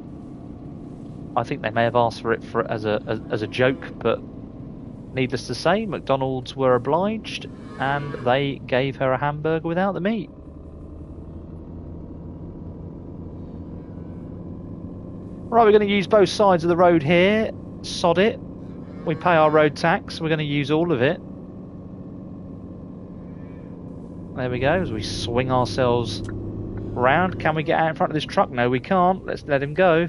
I think they may have asked for it as a joke, but needless to say, McDonald's were obliged and they gave her a hamburger without the meat. Right, we're going to use both sides of the road here. Sod it. We pay our road tax. We're going to use all of it. There we go, as we swing ourselves round. Can we get out in front of this truck? No, we can't. Let's let him go.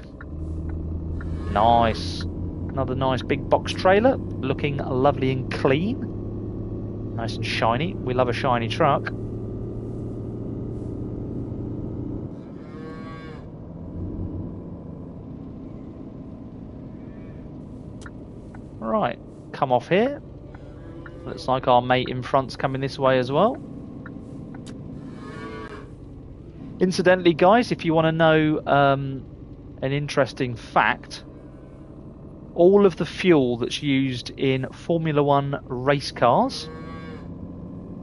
Nice. Another nice big box trailer, looking lovely and clean. Nice and shiny. We love a shiny truck. Right, come off here. Looks like our mate in front's coming this way as well. Incidentally, guys, if you want to know an interesting fact, all of the fuel that's used in Formula One race cars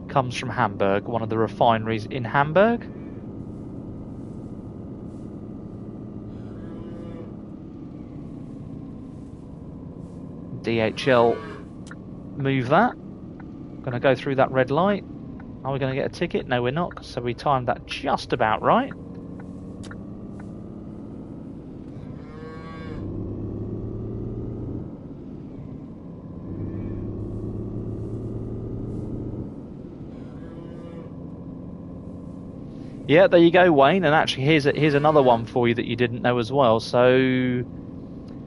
comes from Hamburg, one of the refineries in Hamburg. DHL, move that. Going to go through that red light. Are we going to get a ticket? No, we're not. So we timed that just about right. Yeah, there you go, Wayne. And actually, here's another one for you that you didn't know as well. So,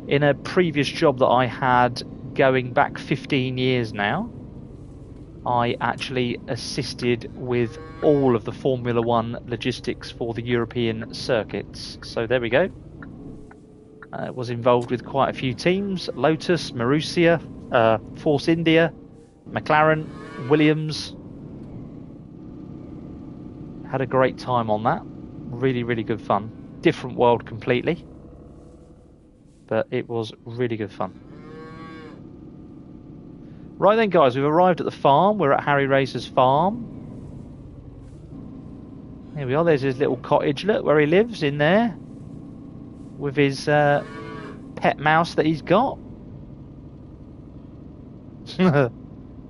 in a previous job that I had going back 15 years now, I actually assisted with all of the Formula One logistics for the European circuits. So there we go. Was involved with quite a few teams: Lotus, Marussia, Force India, McLaren, Williams. Had a great time on that. Really, really good fun. Different world completely, but it was really good fun. Right then, guys, we've arrived at the farm. We're at Harry Racer's farm. Here we are. There's his little cottage, look, where he lives in there with his pet mouse that he's got.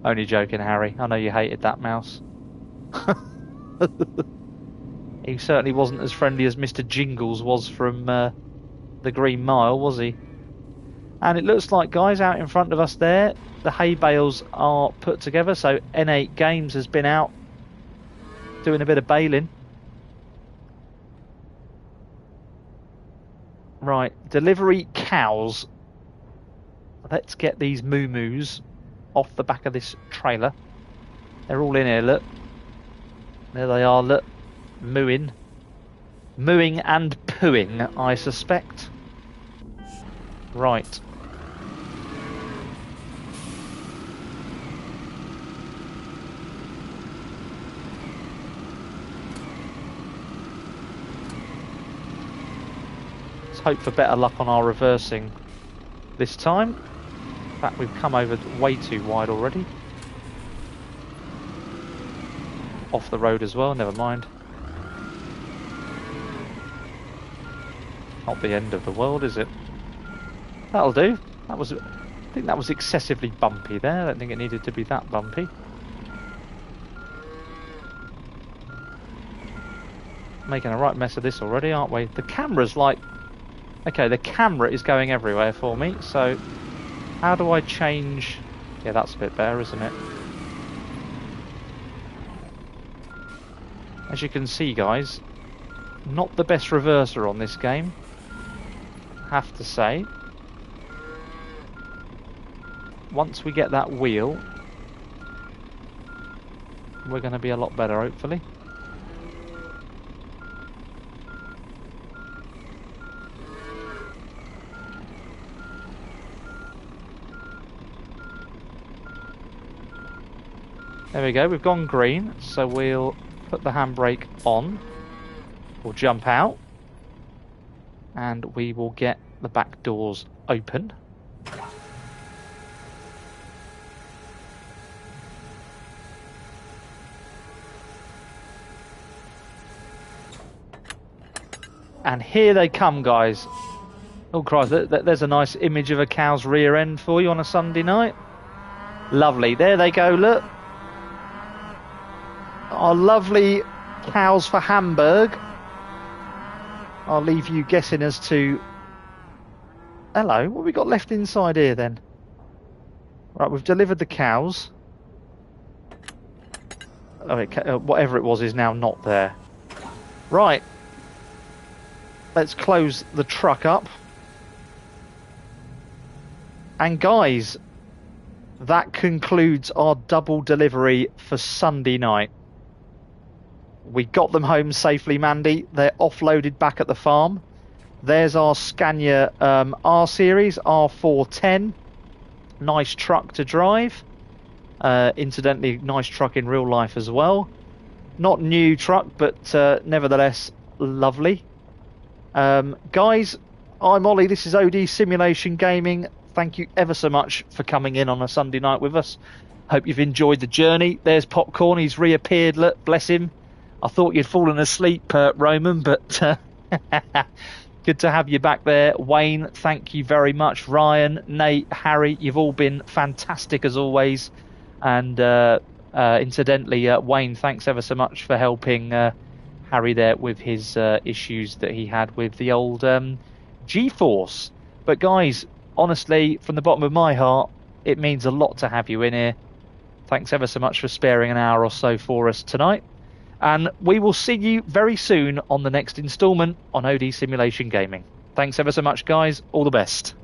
Only joking, Harry. I know you hated that mouse. He certainly wasn't as friendly as Mr. Jingles was from the Green Mile, was he? And it looks like, guys, out in front of us there, the hay bales are put together. So N8 Games has been out doing a bit of baling. Right, delivery cows. Let's get these moo-moos off the back of this trailer. They're all in here, look. There they are, look. Mooing. Mooing and pooing, I suspect. Right. Let's hope for better luck on our reversing this time. In fact, we've come over way too wide already. Off the road as well, never mind. Not the end of the world, is it? That'll do. I think that was excessively bumpy there. I don't think it needed to be that bumpy. Making a right mess of this already, aren't we? The camera's like... Okay, the camera is going everywhere for me, so... How do I change... Yeah, that's a bit better, isn't it? As you can see, guys, not the best reverser on this game, have to say. Once we get that wheel, we're going to be a lot better, hopefully. There we go, we've gone green, so we'll put the handbrake on. We'll jump out. And we will get the back doors open. And here they come, guys. Oh, Christ, there's a nice image of a cow's rear end for you on a Sunday night. Lovely. There they go, look. Our lovely cows for Hamburg. I'll leave you guessing as to... Hello, what have we got left inside here then? Right, we've delivered the cows. Oh, whatever it was is now not there. Right. Let's close the truck up. And guys, that concludes our double delivery for Sunday night. We got them home safely, Mandy. They're offloaded back at the farm. There's our Scania R-Series, R410. Nice truck to drive. Incidentally, nice truck in real life as well. Not new truck, but nevertheless, lovely. Guys, I'm Ollie. This is OD Simulation Gaming. Thank you ever so much for coming in on a Sunday night with us. Hope you've enjoyed the journey. There's Popcorn. He's reappeared. Look, bless him. I thought you'd fallen asleep, Roman, but good to have you back there. Wayne, thank you very much. Ryan, Nate, Harry, you've all been fantastic as always. And incidentally, Wayne, thanks ever so much for helping Harry there with his issues that he had with the old G-Force. But guys, honestly, from the bottom of my heart, it means a lot to have you in here. Thanks ever so much for sparing an hour or so for us tonight. And we will see you very soon on the next instalment on OD Simulation Gaming. Thanks ever so much, guys. All the best.